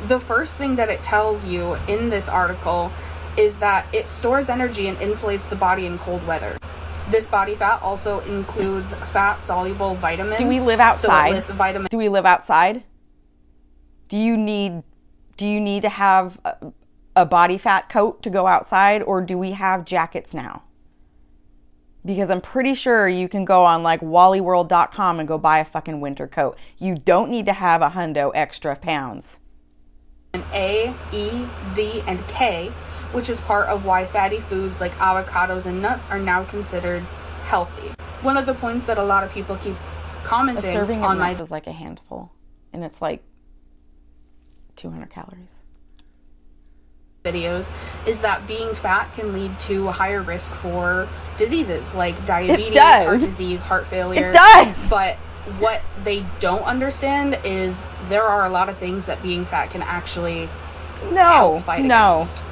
The first thing that it tells you in this article is that it stores energy and insulates the body in cold weather. This body fat also includes fat-soluble vitamins. Do we live outside? So it lists vitamin. Do we live outside? Do you need to have a body fat coat to go outside, or do we have jackets now? Because I'm pretty sure you can go on like wallyworld.com and go buy a fucking winter coat. You don't need to have a hundo extra pounds. A, E, D, and K, which is part of why fatty foods like avocados and nuts are now considered healthy. One of the points that a lot of people keep commenting A serving on of my nuts is like a handful, and it's like 200 calories. videos is that being fat can lead to a higher risk for diseases like diabetes, heart disease, heart failure. It does! But what they don't understand is there are a lot of things that being fat can actually help fight against.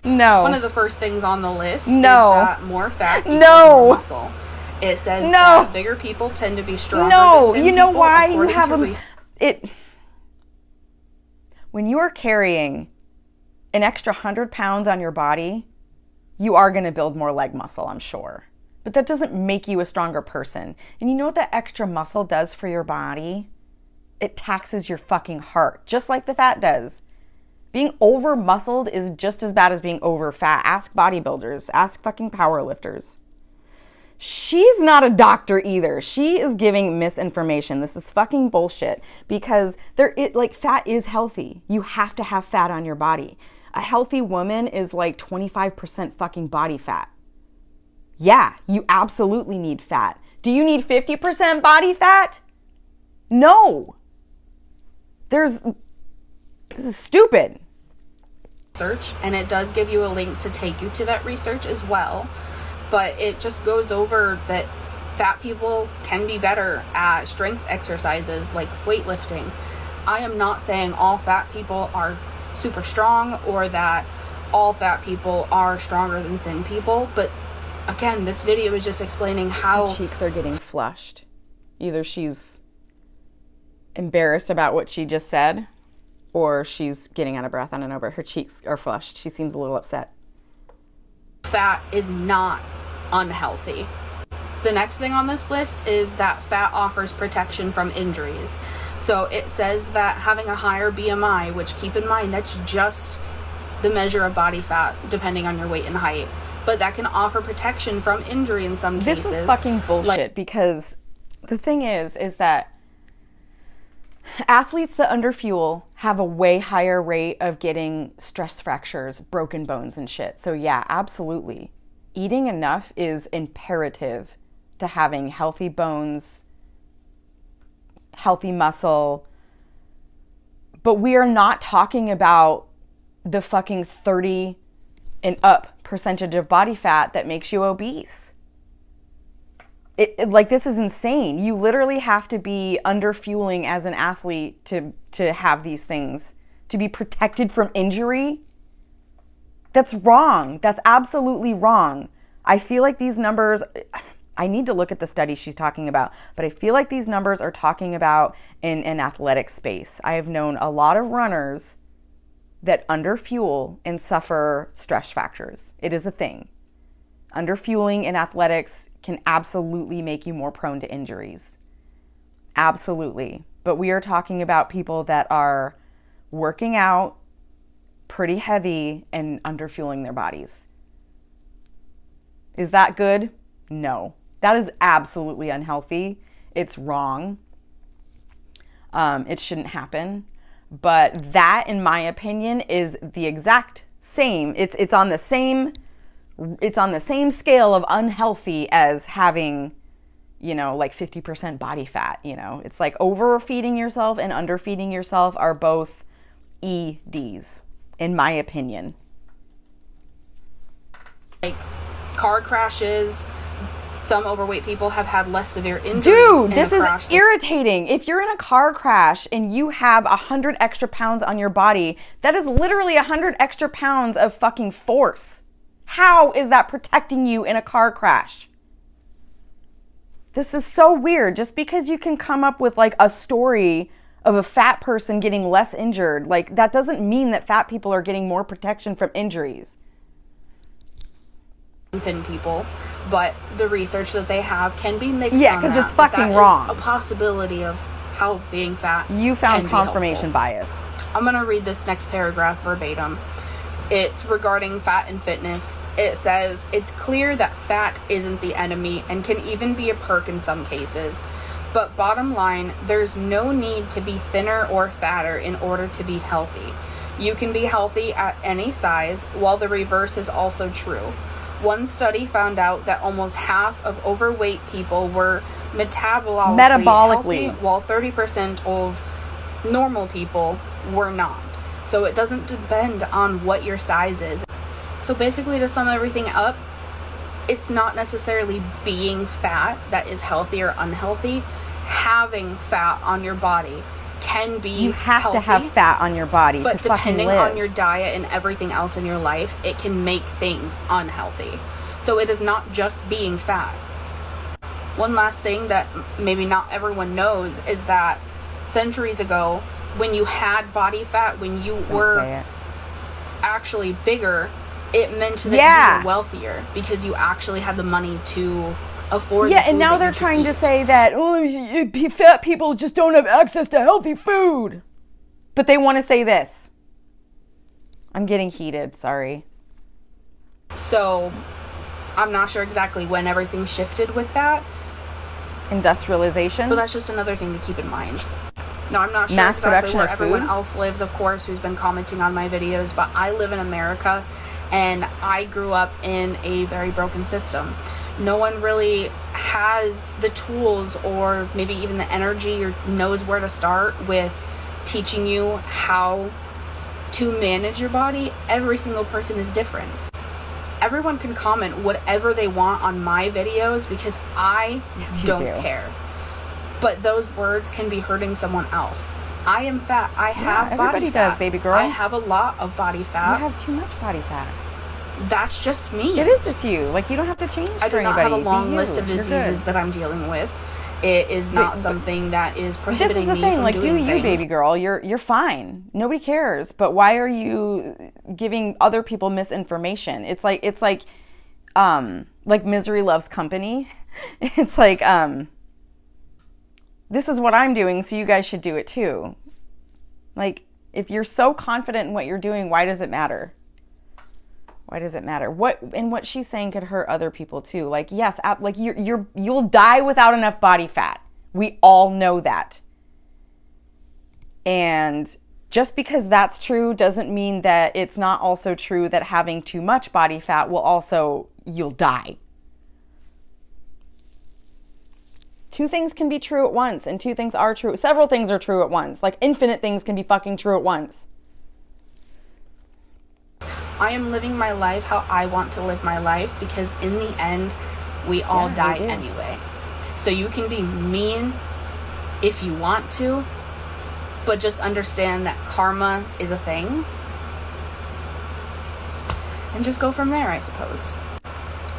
No. One of the first things on the list is No. that more fat equals No. more muscle. It says No. that bigger people tend to be stronger No, than you know people, why you according have to a when you are carrying an extra 100 pounds on your body, you are going to build more leg muscle, I'm sure. But that doesn't make you a stronger person. And you know what that extra muscle does for your body? It taxes your fucking heart, just like the fat does. Being over muscled is just as bad as being over fat. Ask bodybuilders, ask fucking powerlifters. She's not a doctor either. She is giving misinformation. This is fucking bullshit because fat is healthy. You have to have fat on your body. A healthy woman is like 25% fucking body fat. Yeah, you absolutely need fat. Do you need 50% body fat? No. This is stupid. Research, and it does give you a link to take you to that research as well. But it just goes over that fat people can be better at strength exercises like weightlifting. I am not saying all fat people are super strong or that all fat people are stronger than thin people, but again, this video is just explaining how her cheeks are getting flushed. Either she's embarrassed about what she just said or she's getting out of breath. I don't know, but her cheeks are flushed. She seems a little upset. Fat is not unhealthy. The next thing on this list is that fat offers protection from injuries. So it says that having a higher BMI, which keep in mind that's just the measure of body fat depending on your weight and height, but that can offer protection from injury in some cases. This is fucking bullshit because the thing is that athletes that underfuel have a way higher rate of getting stress fractures, broken bones and shit. So yeah, absolutely. Eating enough is imperative to having healthy bones, healthy muscle. But we are not talking about the fucking 30 and up percentage of body fat that makes you obese. This is insane. You literally have to be underfueling as an athlete to have these things, to be protected from injury. That's wrong. That's absolutely wrong. I feel like these numbers, I need to look at the study she's talking about, but I feel like these numbers are talking about in an athletic space. I have known a lot of runners that underfuel and suffer stress fractures. It is a thing. Underfueling in athletics can absolutely make you more prone to injuries. Absolutely. But we are talking about people that are working out pretty heavy and underfueling their bodies. Is that good? No. That is absolutely unhealthy. It's wrong. It shouldn't happen. But that, in my opinion, is the exact same. It's on the same scale of unhealthy as having, like 50% body fat, It's like overfeeding yourself and underfeeding yourself are both EDs, in my opinion. Like car crashes, some overweight people have had less severe injuries. Dude, this is irritating. If you're in a car crash and you have 100 extra pounds on your body, that is literally 100 extra pounds of fucking force. How is that protecting you in a car crash? This is so weird. Just because you can come up with like a story of a fat person getting less injured, like that doesn't mean that fat people are getting more protection from injuries. Thin people, but the research that they have can be mixed. Yeah, because it's fucking wrong. A possibility of how being fat. You found confirmation bias. I'm gonna read this next paragraph verbatim. It's regarding fat and fitness. It says, it's clear that fat isn't the enemy and can even be a perk in some cases. But bottom line, there's no need to be thinner or fatter in order to be healthy. You can be healthy at any size, while the reverse is also true. One study found out that almost half of overweight people were metabolically healthy, while 30% of normal people were not. So it doesn't depend on what your size is. So basically, to sum everything up, it's not necessarily being fat that is healthy or unhealthy. Having fat on your body can be You have healthy, to have fat on your body but to fucking depending live. on your diet and everything else in your life, it can make things unhealthy. So it is not just being fat. One last thing that maybe not everyone knows is that centuries ago, when you had body fat, when you were actually bigger, it meant that you were wealthier because you actually had the money to afford. Yeah, and now they're trying to say that fat people just don't have access to healthy food. But they want to say this. I'm getting heated, sorry. So I'm not sure exactly when everything shifted with that. Industrialization? But that's just another thing to keep in mind. No, I'm not sure Mass exactly production where of everyone food? else lives, of course, who's been commenting on my videos, but I live in America, and I grew up in a very broken system. No one really has the tools or maybe even the energy or knows where to start with teaching you how to manage your body. Every single person is different. Everyone can comment whatever they want on my videos because I don't care. But those words can be hurting someone else. I am fat. I have body fat. Everybody does, baby girl. I have a lot of body fat. You have too much body fat. That's just me. It is just you. Like, you don't have to change I for do not anybody. have a Be long you. list of You're diseases good. that I'm dealing with. It is not something that is prohibiting me from Like, doing do you, things. baby girl. You're fine. Nobody cares. But why are you giving other people misinformation? It's like misery loves company. It's like, this is what I'm doing, so you guys should do it too. Like, if you're so confident in what you're doing, why does it matter? Why does it matter? What she's saying could hurt other people too. Like, yes, like you'll die without enough body fat. We all know that. And just because that's true doesn't mean that it's not also true that having too much body fat you'll die. Two things can be true at once, and two things are true. Several things are true at once. Like, infinite things can be fucking true at once. I am living my life how I want to live my life because in the end, we all die anyway. So you can be mean if you want to, but just understand that karma is a thing. And just go from there, I suppose.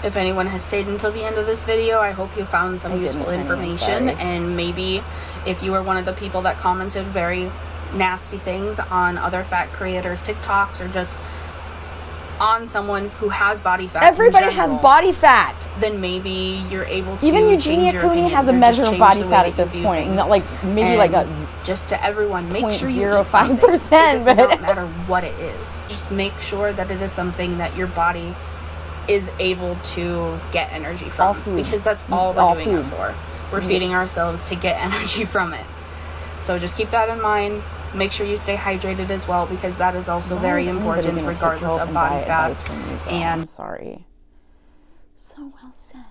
If anyone has stayed until the end of this video, I hope you found some useful information. And maybe if you were one of the people that commented very nasty things on other fat creators' TikToks or just on someone who has body fat. Everybody in general, has body fat. Then maybe you're able to Even change Eugenia your Cooney opinions has a or measure just of change body the way fat that at this you view point. things. Not like maybe And like a just to everyone, make sure you eat 0.05%, something. It does but not matter what it is. Just make sure that it is something that your body is able to get energy from, because that's all we're doing it for. We're feeding ourselves to get energy from it. So just keep that in mind. Make sure you stay hydrated as well, because that is also very important regardless of body fat. And I'm sorry. So well said.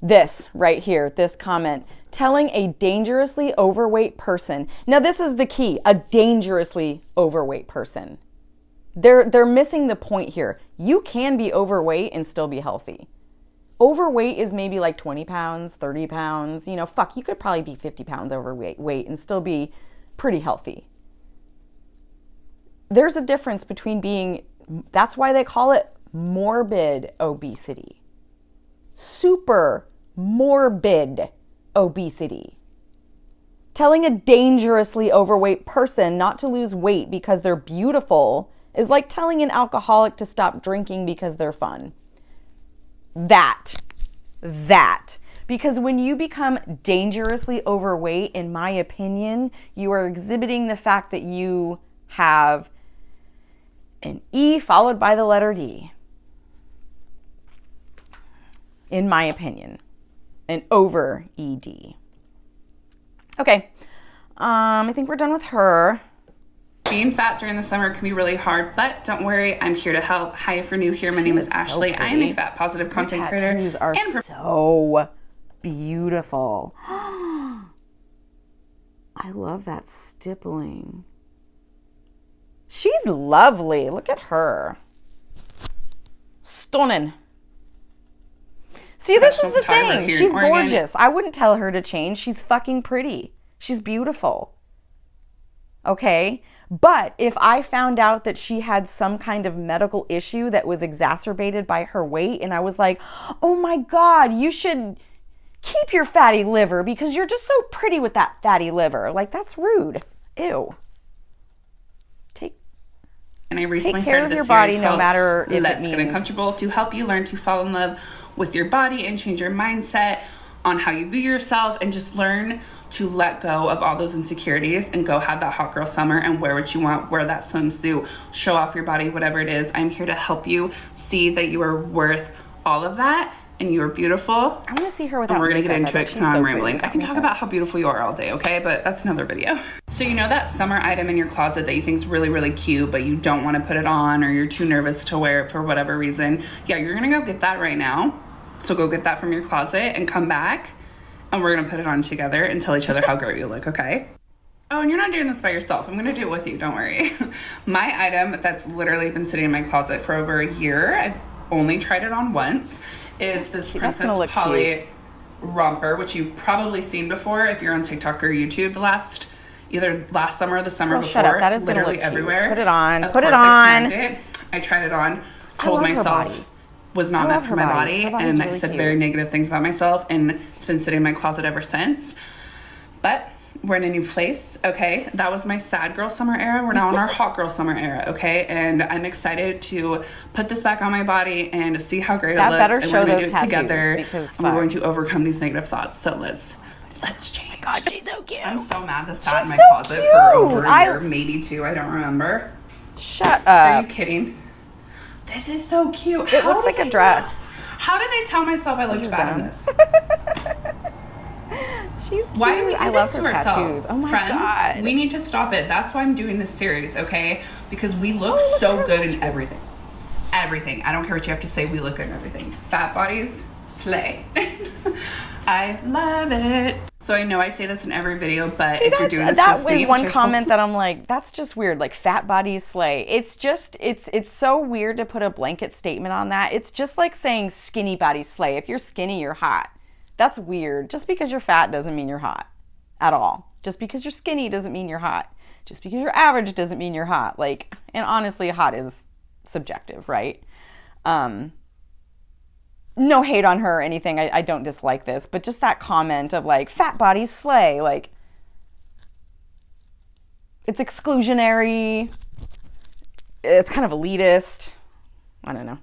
This right here, this comment, telling a dangerously overweight person. Now this is the key, a dangerously overweight person. They're missing the point here. You can be overweight and still be healthy. Overweight is maybe like 20 pounds, 30 pounds. You know, fuck, you could probably be 50 pounds overweight and still be pretty healthy. There's a difference between being, that's why they call it morbid obesity. Super morbid obesity. Telling a dangerously overweight person not to lose weight because they're beautiful is like telling an alcoholic to stop drinking because they're fun. That. Because when you become dangerously overweight, in my opinion, you are exhibiting the fact that you have an E followed by the letter D. In my opinion, an over ED. Okay, I think we're done with her. Being fat during the summer can be really hard, but don't worry, I'm here to help. Hi, if you're new here, my name is Ashley. I am a fat positive content creator. Tattoos are so beautiful. I love that stippling. She's lovely. Look at her. Stunning. See, this is the thing. She's gorgeous. I wouldn't tell her to change. She's fucking pretty. She's beautiful. Okay? But if I found out that she had some kind of medical issue that was exacerbated by her weight, and I was like, oh my God, you should keep your fatty liver because you're just so pretty with that fatty liver. Like, that's rude. Ew. And I recently Take care started of this your series body no called matter if it Let's Get means- Uncomfortable to help you learn to fall in love with your body and change your mindset on how you view yourself and just learn to let go of all those insecurities and go have that hot girl summer and wear what you want, wear that swimsuit, show off your body, whatever it is. I'm here to help you see that you are worth all of that and you are beautiful. I want to see her without And we're gonna get makeup. into I it bet because she's now I'm so pretty rambling. I without can talk makeup. about how beautiful you are all day, okay? But that's another video. So you know that summer item in your closet that you think is really, really cute, but you don't want to put it on or you're too nervous to wear it for whatever reason. Yeah, you're gonna go get that right now. So go get that from your closet and come back and we're gonna put it on together and tell each other how great you look, okay? Oh, and you're not doing this by yourself. I'm gonna do it with you, don't worry. My item that's literally been sitting in my closet for over a year, I've only tried it on once, is this Princess gonna look Polly cute. romper, which you've probably seen before if you're on TikTok or YouTube either last summer or the summer Girl, before. shut up. That is gonna literally look cute. everywhere. Put it on. Of Put it course, I on. snagged it. I tried it on, I told love her myself body. was not I meant love for her my body. body, Her body's and I really said cute. very negative things about myself, and it's been sitting in my closet ever since. But we're in a new place, okay? That was my sad girl summer era. We're now in our hot girl summer era, okay? And I'm excited to put this back on my body and see how great That it looks. better And show we're gonna those do it tattoos, together. because And we're fuck. going to overcome these negative thoughts. So let's change. God, she's so cute. I'm so mad this sat in my so closet for over cute. a year, maybe two. I don't remember. Shut Are up. you kidding? This is so cute. It How looks did like a I dress. not- How did I tell myself I looked You're bad in dumb. this? She's cute. Why do we I do love this to her ourselves? tattoos. Oh my Friends, god. we need to stop it. That's why I'm doing this series, okay? Because we look look so at good in everything. Everything. I don't care what you have to say, we look good in everything. Fat bodies, slay. I love it. So I know I say this in every video, but if you're doing this that with was me, one which I comment hope- that I'm like, that's just weird. Like fat bodies slay. It's just it's so weird to put a blanket statement on that. It's just like saying skinny bodies slay. If you're skinny, you're hot. That's weird. Just because you're fat doesn't mean you're hot at all. Just because you're skinny doesn't mean you're hot. Just because you're average doesn't mean you're hot. Like, and honestly, hot is subjective, right? No hate on her or anything. I don't dislike this, but just that comment of like fat bodies slay, like it's exclusionary. It's kind of elitist. I don't know.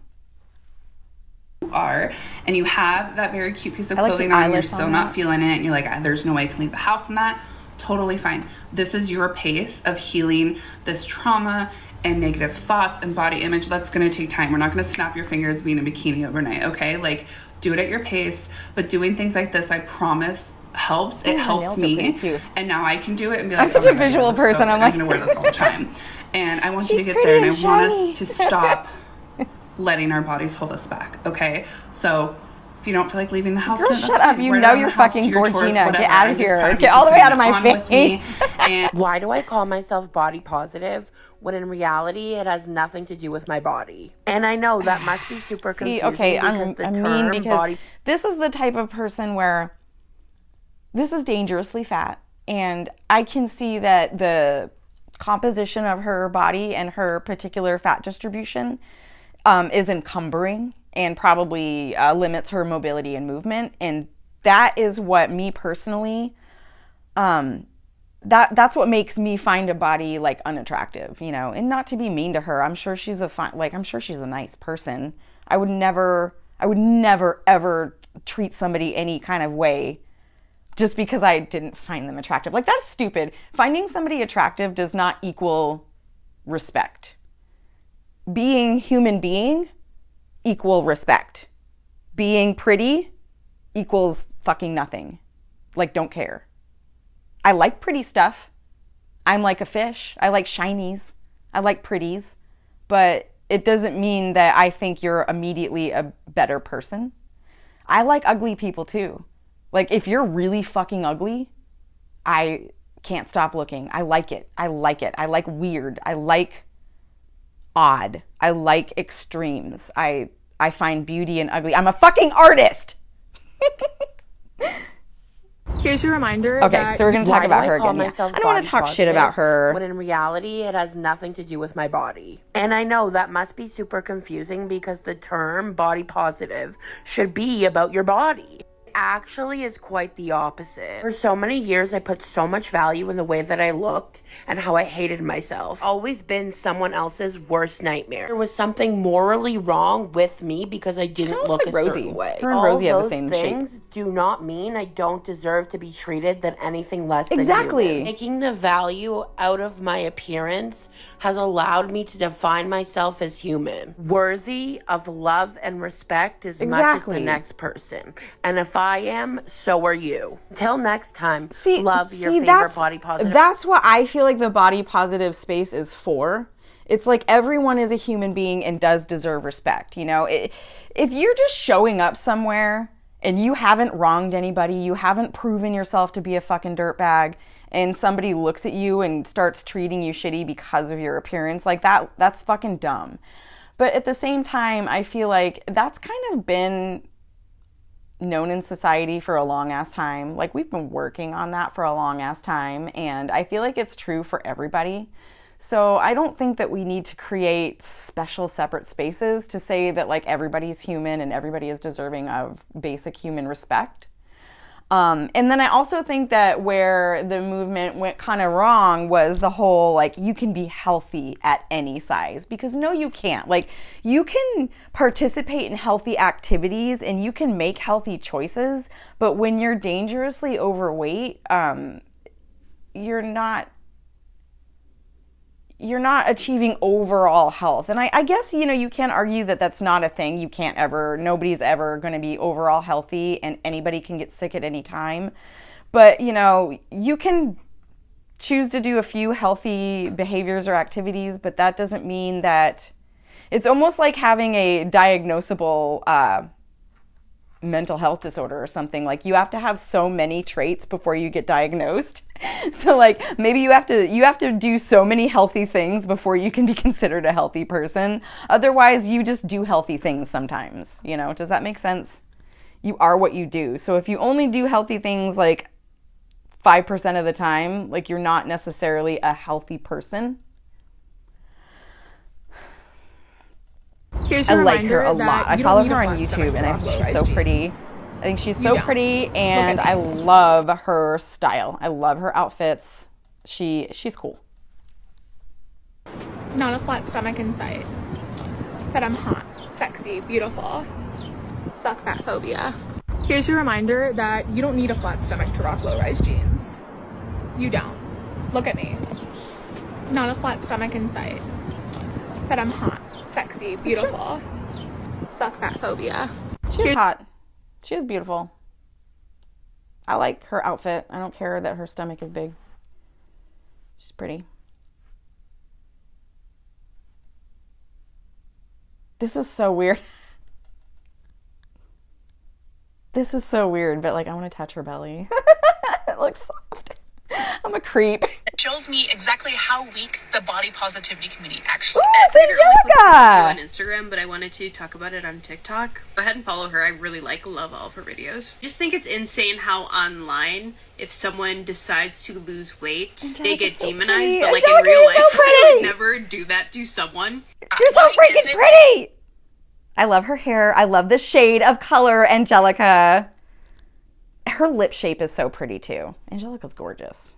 Are and you have that very cute piece of I like clothing the on, you're eyelash still on not that. feeling it, and you're like, there's no way I can leave the house in that. Totally fine. This is your pace of healing this trauma and negative thoughts and body image. That's going to take time. We're not going to snap your fingers being in a bikini overnight, okay? Like, do it at your pace, but doing things like this, I promise, helps. It her helped nails are me, pretty cute. and now I can do it and be I'm like, such oh a my God, visual that looks so person. good. I'm I'm like- going to wear this all the time. And I want you to She's get there, and I pretty want and us to stop letting our bodies hold us back, okay? So if you don't feel like leaving the house, Girl, that's shut up. fine. You Wear it know around you're the house, fucking do your chores, Gorgina. Get whatever. out of I'm just here. proud of Get you all the for way out of putting my it on with me. And Why do I call myself body positive when in reality it has nothing to do with my body? And I know that must be super See, confusing okay, because the I'm term mean because body this is the type of person where this is dangerously fat, and I can see that the composition of her body and her particular fat distribution is encumbering and probably limits her mobility and movement, and that is what me personally that's what makes me find a body like unattractive, you know. And not to be mean to her, I'm sure she's I'm sure she's a nice person. I would never ever treat somebody any kind of way just because I didn't find them attractive. Like, that's stupid. Finding somebody attractive does not equal respect. Being human being equal respect. Being pretty equals fucking nothing. Like, don't care. I like pretty stuff. I'm like a fish. I like shinies. I like pretties. But it doesn't mean that I think you're immediately a better person. I like ugly people too. Like, if you're really fucking ugly, I can't stop looking. I like it. I like it. I like weird. I like odd. I like extremes. I find beauty in ugly. I'm a fucking artist. Here's your reminder. Okay, so we're going to talk Why about do her I call again. Yeah. myself I don't want body to talk shit positive about her. when in reality it has nothing to do with my body. And I know that must be super confusing because the term body positive should be about your body. Actually is quite the opposite. For so many years, I put so much value in the way that I looked and how I hated myself. Always been someone else's worst nightmare. There was something morally wrong with me because I didn't look a certain way. Her and All Rosie have the those same things shape. do not mean I don't deserve to be treated than anything less than Exactly. human. Taking the value out of my appearance has allowed me to define myself as human, worthy of love and respect as much as the next person. And if I am, so are you. Until next time, love your favorite body positive. That's what I feel like the body positive space is for. It's like everyone is a human being and does deserve respect. You know, if you're just showing up somewhere and you haven't wronged anybody, you haven't proven yourself to be a fucking dirtbag, and somebody looks at you and starts treating you shitty because of your appearance, like that's fucking dumb. But at the same time, I feel like that's kind of been known in society for a long ass time. Like, we've been working on that for a long ass time, and I feel like it's true for everybody. So I don't think that we need to create special separate spaces to say that like everybody's human and everybody is deserving of basic human respect. And then I also think that where the movement went kind of wrong was the whole, like, you can be healthy at any size, because no, you can't. Like, you can participate in healthy activities and you can make healthy choices, but when you're dangerously overweight, you're not achieving overall health. And I guess, you know, you can't argue that that's not a thing. Nobody's ever going to be overall healthy, and anybody can get sick at any time. But, you know, you can choose to do a few healthy behaviors or activities, but that doesn't mean that it's almost like having a diagnosable mental health disorder or something. Like, you have to have so many traits before you get diagnosed. So like, maybe you have to do so many healthy things before you can be considered a healthy person. Otherwise, you just do healthy things sometimes, you know? Does that make sense? You are what you do. So if you only do healthy things like 5% of the time, like, you're not necessarily a healthy person. Here's I a like her a reminder lot. that I you follow don't her need a on flat YouTube, stomach and I to think rock she's low-rise so pretty. jeans. I think she's You so don't. pretty, Look and at I me. love her style. I love her outfits. She's cool. Not a flat stomach in sight. But I'm hot, sexy, beautiful. Fuck fat phobia. Here's your reminder that you don't need a flat stomach to rock low-rise jeans. You don't. Look at me. Not a flat stomach in sight. But I'm hot, sexy, beautiful. Fuck fat phobia. She's hot. She is beautiful. I like her outfit. I don't care that her stomach is big. She's pretty. This is so weird. This is so weird, but like, I want to touch her belly. It looks soft. I'm a creep. It shows me exactly how weak the body positivity community actually Ooh, is. it's Angelica! On Instagram, but I wanted to talk about it on TikTok. Go ahead and follow her. I really love all of her videos. Just think it's insane how online, if someone decides to lose weight, they get demonized, but like in real life, I would never do that to someone. You're so freaking pretty! I love her hair. I love the shade of color, Angelica. Her lip shape is so pretty too. Angelica's gorgeous.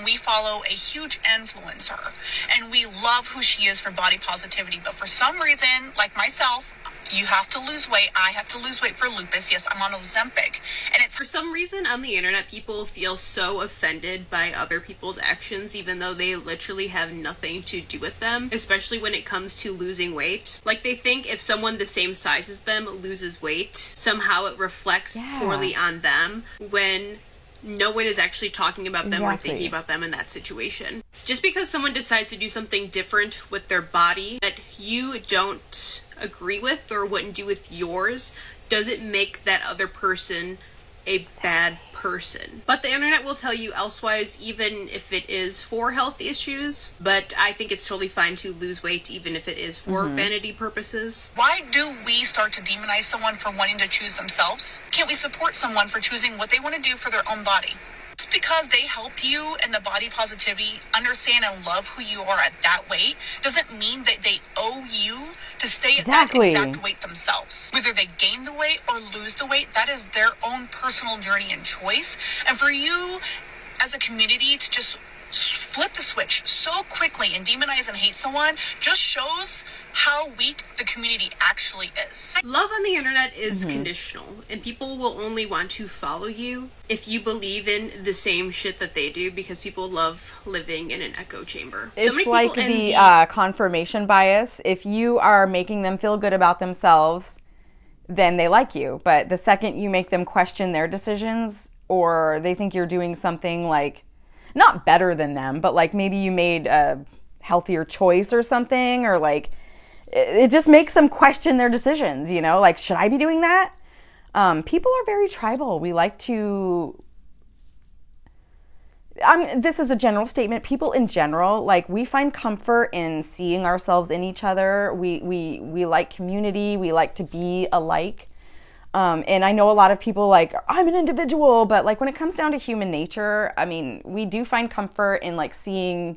We follow a huge influencer and we love who she is for body positivity, but for some reason, like myself, you have to lose weight. I have to lose weight for lupus. Yes, I'm on Ozempic. And it's for some reason on the internet, people feel so offended by other people's actions, even though they literally have nothing to do with them, especially when it comes to losing weight. Like, they think if someone the same size as them loses weight, somehow it reflects poorly on them, when no one is actually talking about them or thinking about them in that situation. Just because someone decides to do something different with their body that you don't agree with or wouldn't do with yours doesn't make that other person a bad person. But the internet will tell you elsewise, even if it is for health issues. But I think it's totally fine to lose weight, even if it is for vanity purposes. why do we start to demonize someone for wanting to choose themselves? Can't we support someone for choosing what they want to do for their own body? Just because they help you in the body positivity understand and love who you are at that weight doesn't mean that they owe you to stay at that exact weight themselves. Whether they gain the weight or lose the weight, that is their own personal journey and choice. And for you as a community to just flip the switch so quickly and demonize and hate someone just shows how weak the community actually is. Love on the internet is conditional, and people will only want to follow you if you believe in the same shit that they do, because people love living in an echo chamber. It's like the confirmation bias. If you are making them feel good about themselves, then they like you. But the second you make them question their decisions, or they think you're doing something like not better than them, but like maybe you made a healthier choice or something, or like it just makes them question their decisions, you know, like, should I be doing that? People are very tribal. We like to, this is a general statement. People in general, like, we find comfort in seeing ourselves in each other. We like community. We like to be alike. And I know a lot of people like, I'm an individual, but like when it comes down to human nature, I mean, we do find comfort in like seeing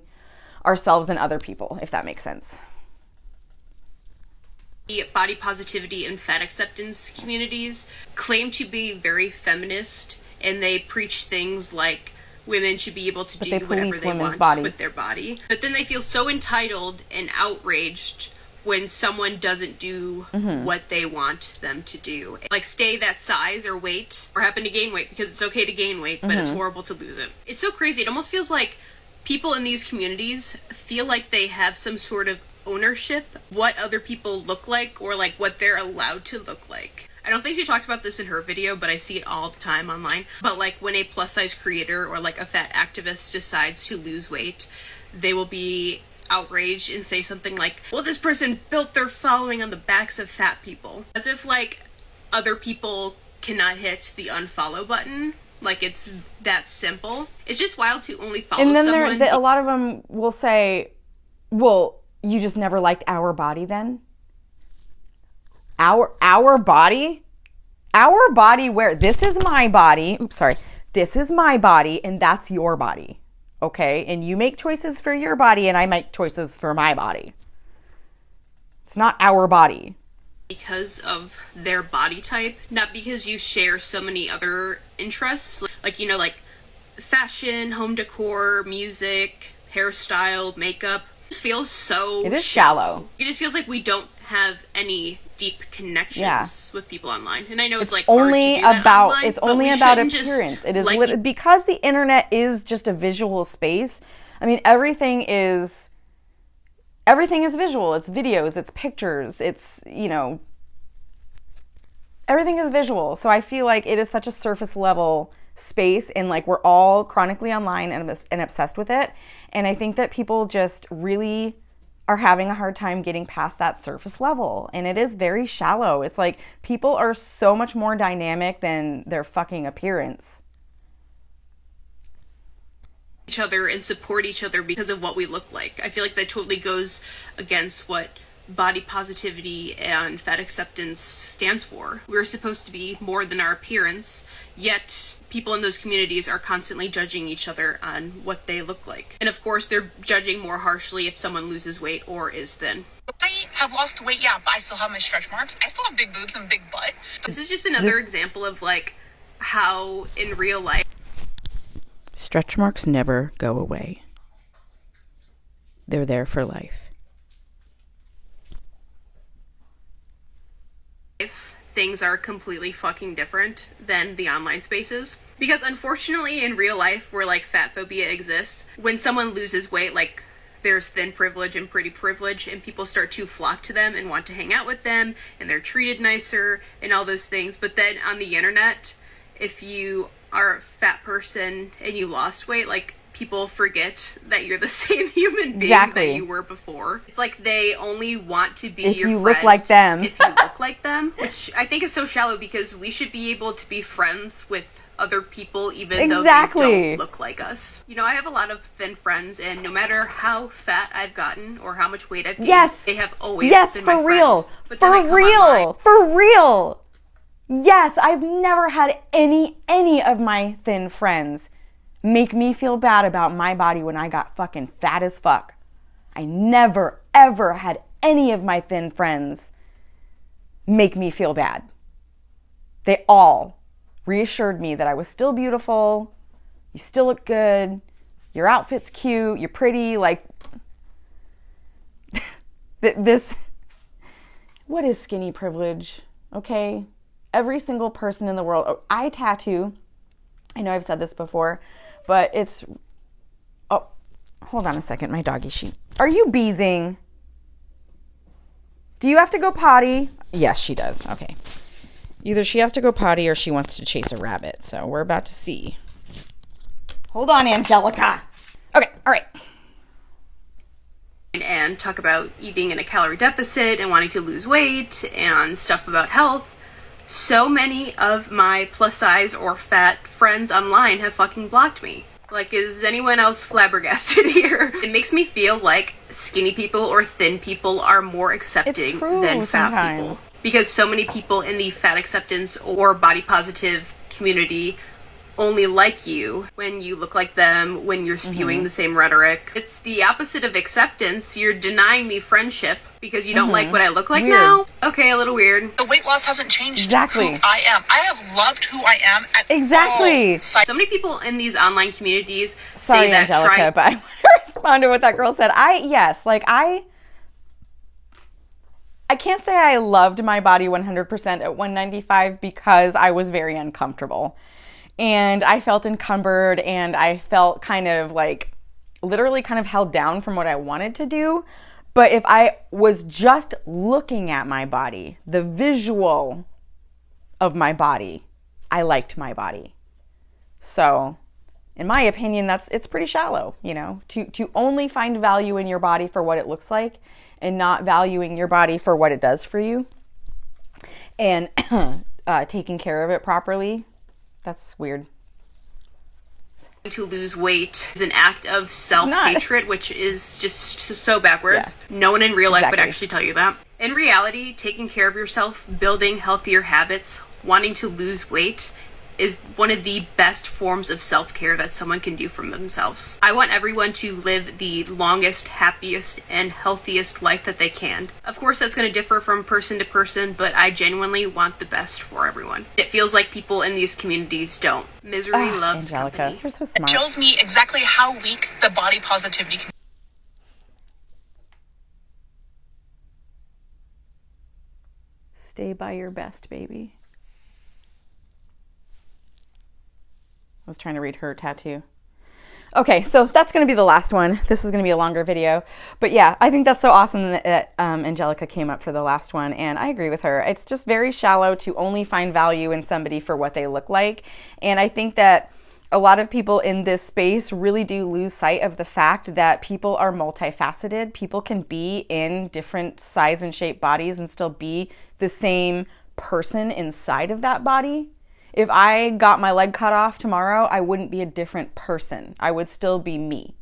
ourselves in other people, if that makes sense. The body positivity and fat acceptance communities claim to be very feminist, and they preach things like women should be able to do whatever they want with their body. But then they feel so entitled and outraged when someone doesn't do what they want them to do. Like stay that size or weight, or happen to gain weight, because it's okay to gain weight, but it's horrible to lose it. It's so crazy. It almost feels like people in these communities feel like they have some sort of ownership what other people look like, or like what they're allowed to look like. I don't think she talks about this in her video, but I see it all the time online. But like when a plus size creator or like a fat activist decides to lose weight, they will be outraged and say something like, well, this person built their following on the backs of fat people. As if like other people cannot hit the unfollow button. Like it's that simple. It's just wild to only follow someone. And then a lot of them will say, well, you just never liked our body then? Our body? Our body where this is my body. Oops, sorry. This is my body and that's your body. Okay, and you make choices for your body and I make choices for my body. It's not our body. Because of their body type, not because you share so many other interests, like, you know, like fashion, home decor, music, hairstyle, makeup. It just feels so It is shallow. It just feels like we don't have any deep connections with people online. And I know it's like only hard to do that online, it's only about appearance. It is like, because the internet is just a visual space. I mean, everything is visual. It's videos, it's pictures, it's, you know, everything is visual. So I feel like it is such a surface level space, and like we're all chronically online and obsessed with it. And I think that people just really are having a hard time getting past that surface level, and it is very shallow. It's like people are so much more dynamic than their fucking appearance. Each other and support each other because of what we look like. I feel like that totally goes against what body positivity and fat acceptance stands for. We're supposed to be more than our appearance, yet people in those communities are constantly judging each other on what they look like. And of course, they're judging more harshly if someone loses weight or is thin. I have lost weight, yeah, but I still have my stretch marks. I still have big boobs and big butt. This is just another example of like how in real life stretch marks never go away. They're there for life. Things are completely fucking different than the online spaces. Because unfortunately in real life where like fat phobia exists, when someone loses weight, like there's thin privilege and pretty privilege, and people start to flock to them and want to hang out with them, and they're treated nicer and all those things. But then on the internet, if you are a fat person and you lost weight, like people forget that you're the same human being that you were before. It's like they only want to be your friend if you look like them. If you look like them, which I think is so shallow, because we should be able to be friends with other people even though they don't look like us. You know, I have a lot of thin friends, and no matter how fat I've gotten or how much weight I've gained, they have always been my friend. But For real. Yes, I've never had any of my thin friends make me feel bad about my body when I got fucking fat as fuck. I never, ever had any of my thin friends make me feel bad. They all reassured me that I was still beautiful, you still look good, your outfit's cute, you're pretty, like, this, what is skinny privilege, okay? Every single person in the world, I tattoo, I know I've said this before, but it's, oh, hold on a second, my doggy sheet. Are you beezing? Do you have to go potty? Yes, she does, okay. Either she has to go potty or she wants to chase a rabbit, so we're about to see. Hold on, Angelica. Okay, all right. And talk about eating in a calorie deficit and wanting to lose weight and stuff about health. So many of my plus size or fat friends online have fucking blocked me. Like, is anyone else flabbergasted here? It makes me feel like skinny people or thin people are more accepting than fat people. Because so many people in the fat acceptance or body positive community only like you when you look like them, when you're spewing the same rhetoric. It's the opposite of acceptance. You're denying me friendship because you don't like what I look like now. Okay, a little weird. The weight loss hasn't changed Exactly. who I am. I have loved who I am at Exactly. all. So many people in these online communities Sorry, say that Angelica, but I want to respond to what that girl said. I can't say I loved my body 100% at 195 because I was very uncomfortable. And I felt encumbered and I felt kind of like literally kind of held down from what I wanted to do. But if I was just looking at my body, the visual of my body, I liked my body. So in my opinion, it's pretty shallow, you know, to only find value in your body for what it looks like and not valuing your body for what it does for you and taking care of it properly. That's weird. To lose weight is an act of self-hatred, which is just so backwards. Yeah. No one in real life would actually tell you that. In reality, taking care of yourself, building healthier habits, wanting to lose weight is one of the best forms of self-care that someone can do for themselves. I want everyone to live the longest, happiest, and healthiest life that they can. Of course, that's going to differ from person to person, but I genuinely want the best for everyone. It feels like people in these communities don't. Misery loves Angelica, company. you're so smart. It shows me exactly how weak the body positivity community. Stay by your best, baby. I was trying to read her tattoo. Okay, so that's going to be the last one. This is going to be a longer video. But yeah, I think that's so awesome that Angelica came up for the last one, and I agree with her. It's just very shallow to only find value in somebody for what they look like. And I think that a lot of people in this space really do lose sight of the fact that people are multifaceted. People can be in different size and shape bodies and still be the same person inside of that body. If I got my leg cut off tomorrow, I wouldn't be a different person. I would still be me,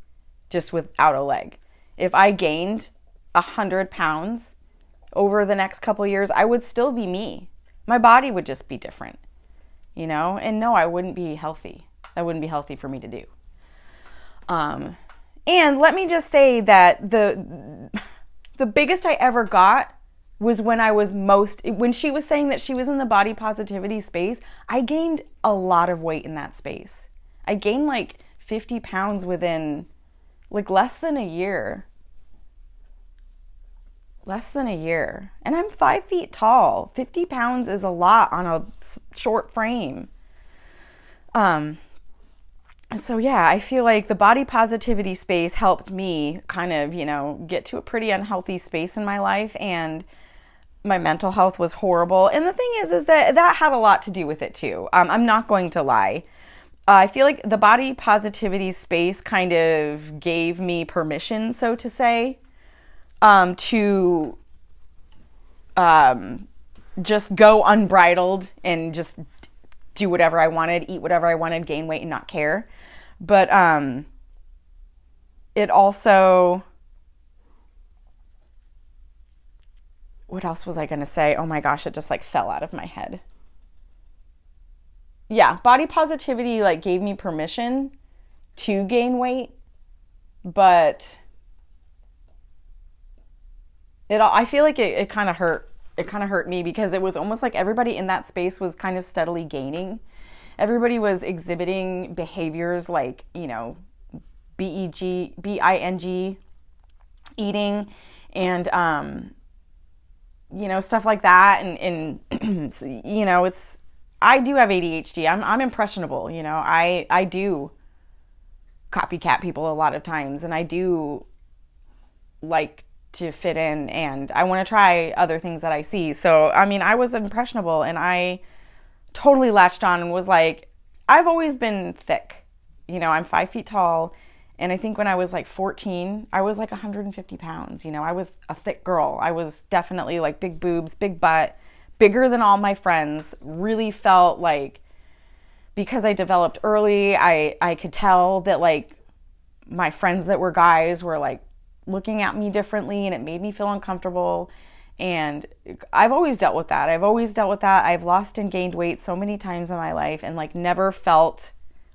just without a leg. If I gained 100 pounds over the next couple years, I would still be me. My body would just be different, you know? And no, I wouldn't be healthy. That wouldn't be healthy for me to do. And let me just say that the biggest I ever got was when she was saying that she was in the body positivity space, I gained a lot of weight in that space. I gained like 50 pounds within like less than a year. And I'm 5 feet tall. 50 pounds is a lot on a short frame. So yeah, I feel like the body positivity space helped me kind of, you know, get to a pretty unhealthy space in my life, and my mental health was horrible. And the thing is that had a lot to do with it too. I'm not going to lie. I feel like the body positivity space kind of gave me permission, so to say, to just go unbridled and just do whatever I wanted, eat whatever I wanted, gain weight and not care. But it also... What else was I going to say? Oh my gosh, it just like fell out of my head. Yeah, body positivity like gave me permission to gain weight, but I feel like it kind of hurt. It kind of hurt me because it was almost like everybody in that space was kind of steadily gaining. Everybody was exhibiting behaviors like, you know, BING eating and, you know, stuff like that. And you know, I do have ADHD. I'm impressionable. You know, I do copycat people a lot of times, and I do like to fit in, and I want to try other things that I see. So, I mean, I was impressionable, and I totally latched on and was like, I've always been thick. You know, I'm 5 feet tall, and I think when I was like 14, I was like 150 pounds. You know, I was a thick girl. I was definitely like big boobs, big butt, bigger than all my friends. Really felt like, because I developed early, I could tell that like my friends that were guys were like looking at me differently, and it made me feel uncomfortable. And I've always dealt with that. I've lost and gained weight so many times in my life and like never felt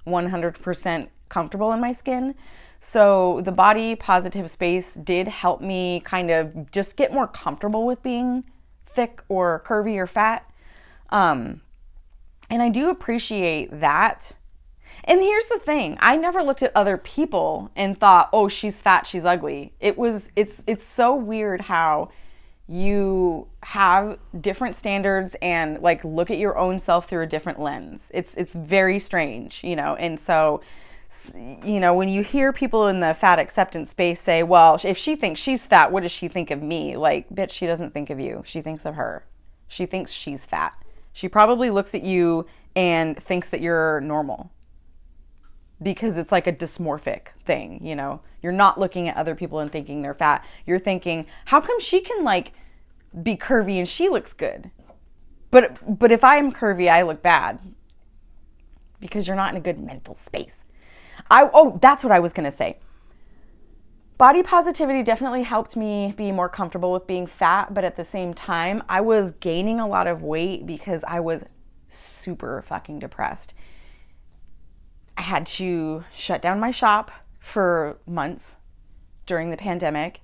100% comfortable in my skin. So the body positive space did help me kind of just get more comfortable with being thick or curvy or fat. And I do appreciate that. And here's the thing, I never looked at other people and thought, oh, she's fat, she's ugly. It's so weird how you have different standards and like look at your own self through a different lens. It's very strange, you know. And so, you know, when you hear people in the fat acceptance space say, well, if she thinks she's fat, what does she think of me? Like, bitch, she doesn't think of you. She thinks of her. She thinks she's fat. She probably looks at you and thinks that you're normal, because it's like a dysmorphic thing, you know. You're not looking at other people and thinking they're fat. You're thinking, how come she can like be curvy and she looks good? But if I'm curvy, I look bad, because you're not in a good mental space. That's what I was going to say. Body positivity definitely helped me be more comfortable with being fat, but at the same time, I was gaining a lot of weight because I was super fucking depressed. I had to shut down my shop for months during the pandemic,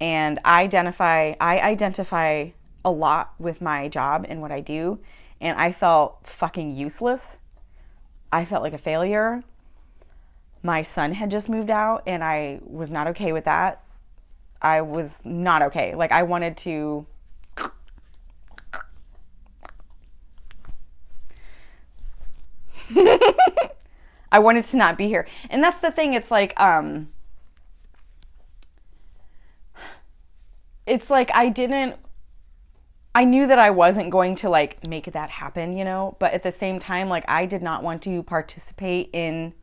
and I identify a lot with my job and what I do, and I felt fucking useless. I felt like a failure. My son had just moved out, and I was not okay with that. I was not okay. Like, I wanted to I wanted to not be here. And that's the thing. It's like I knew that I wasn't going to like make that happen, you know, but at the same time, like, I did not want to participate in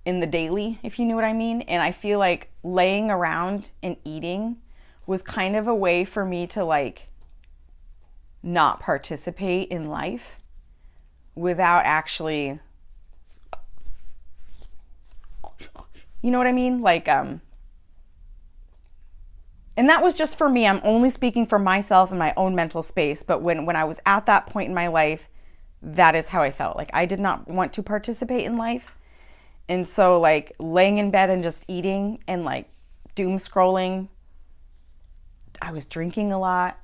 the daily, if you know what I mean. And I feel like laying around and eating was kind of a way for me to like not participate in life without actually, you know what I mean? Like, and that was just for me. I'm only speaking for myself and my own mental space. But when I was at that point in my life, that is how I felt. Like, I did not want to participate in life. And so like laying in bed and just eating and like doom scrolling. I was drinking a lot,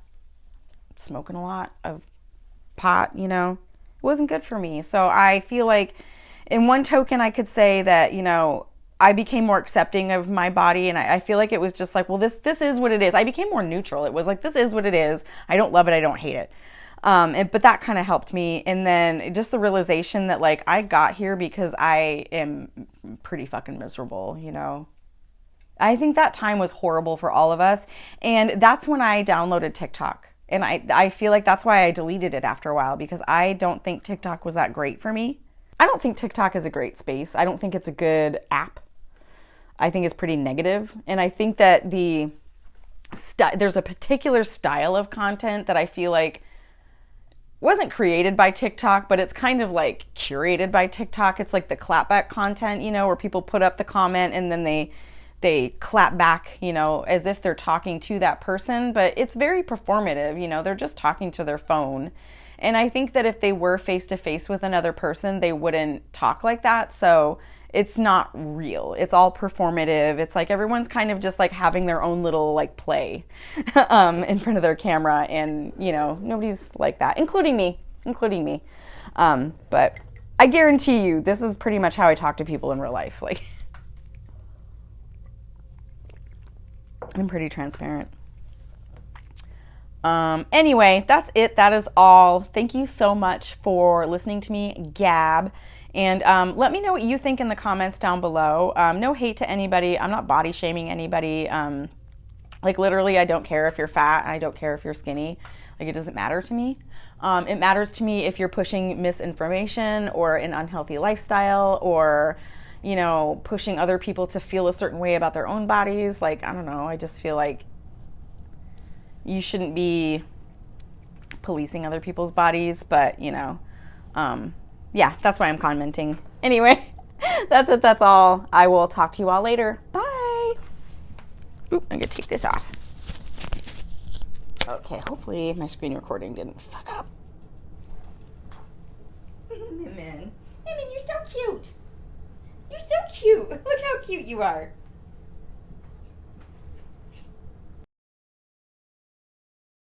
smoking a lot of pot, you know. It wasn't good for me. So I feel like in one token I could say that, you know, I became more accepting of my body, and I feel like it was just like, well, this is what it is. I became more neutral. It was like, this is what it is. I don't love it. I don't hate it. But that kind of helped me. And then just the realization that like I got here because I am pretty fucking miserable, you know. I think that time was horrible for all of us. And that's when I downloaded TikTok. And I feel like that's why I deleted it after a while, because I don't think TikTok was that great for me. I don't think TikTok is a great space. I don't think it's a good app. I think it's pretty negative. And I think that there's a particular style of content that I feel like wasn't created by TikTok, but it's kind of like curated by TikTok. It's like the clapback content, you know, where people put up the comment and then they clap back, you know, as if they're talking to that person, but it's very performative, you know, they're just talking to their phone. And I think that if they were face to face with another person, they wouldn't talk like that. So it's not real. It's all performative. It's like everyone's kind of just like having their own little like play in front of their camera, and you know, nobody's like that, including me. But I guarantee you, this is pretty much how I talk to people in real life. Like, I'm pretty transparent. Anyway, that's it. That is all. Thank you so much for listening to me gab. And let me know what you think in the comments down below. No hate to anybody. I'm not body shaming anybody. Like literally, I don't care if you're fat. I don't care if you're skinny. Like, it doesn't matter to me. It matters to me if you're pushing misinformation or an unhealthy lifestyle, or, you know, pushing other people to feel a certain way about their own bodies. Like, I don't know. I just feel like you shouldn't be policing other people's bodies, but, you know, yeah, that's why I'm commenting. Anyway, that's it. That's all. I will talk to you all later. Bye. Oop, I'm gonna take this off. Okay, hopefully my screen recording didn't fuck up. Min, you're so cute. You're so cute. Look how cute you are.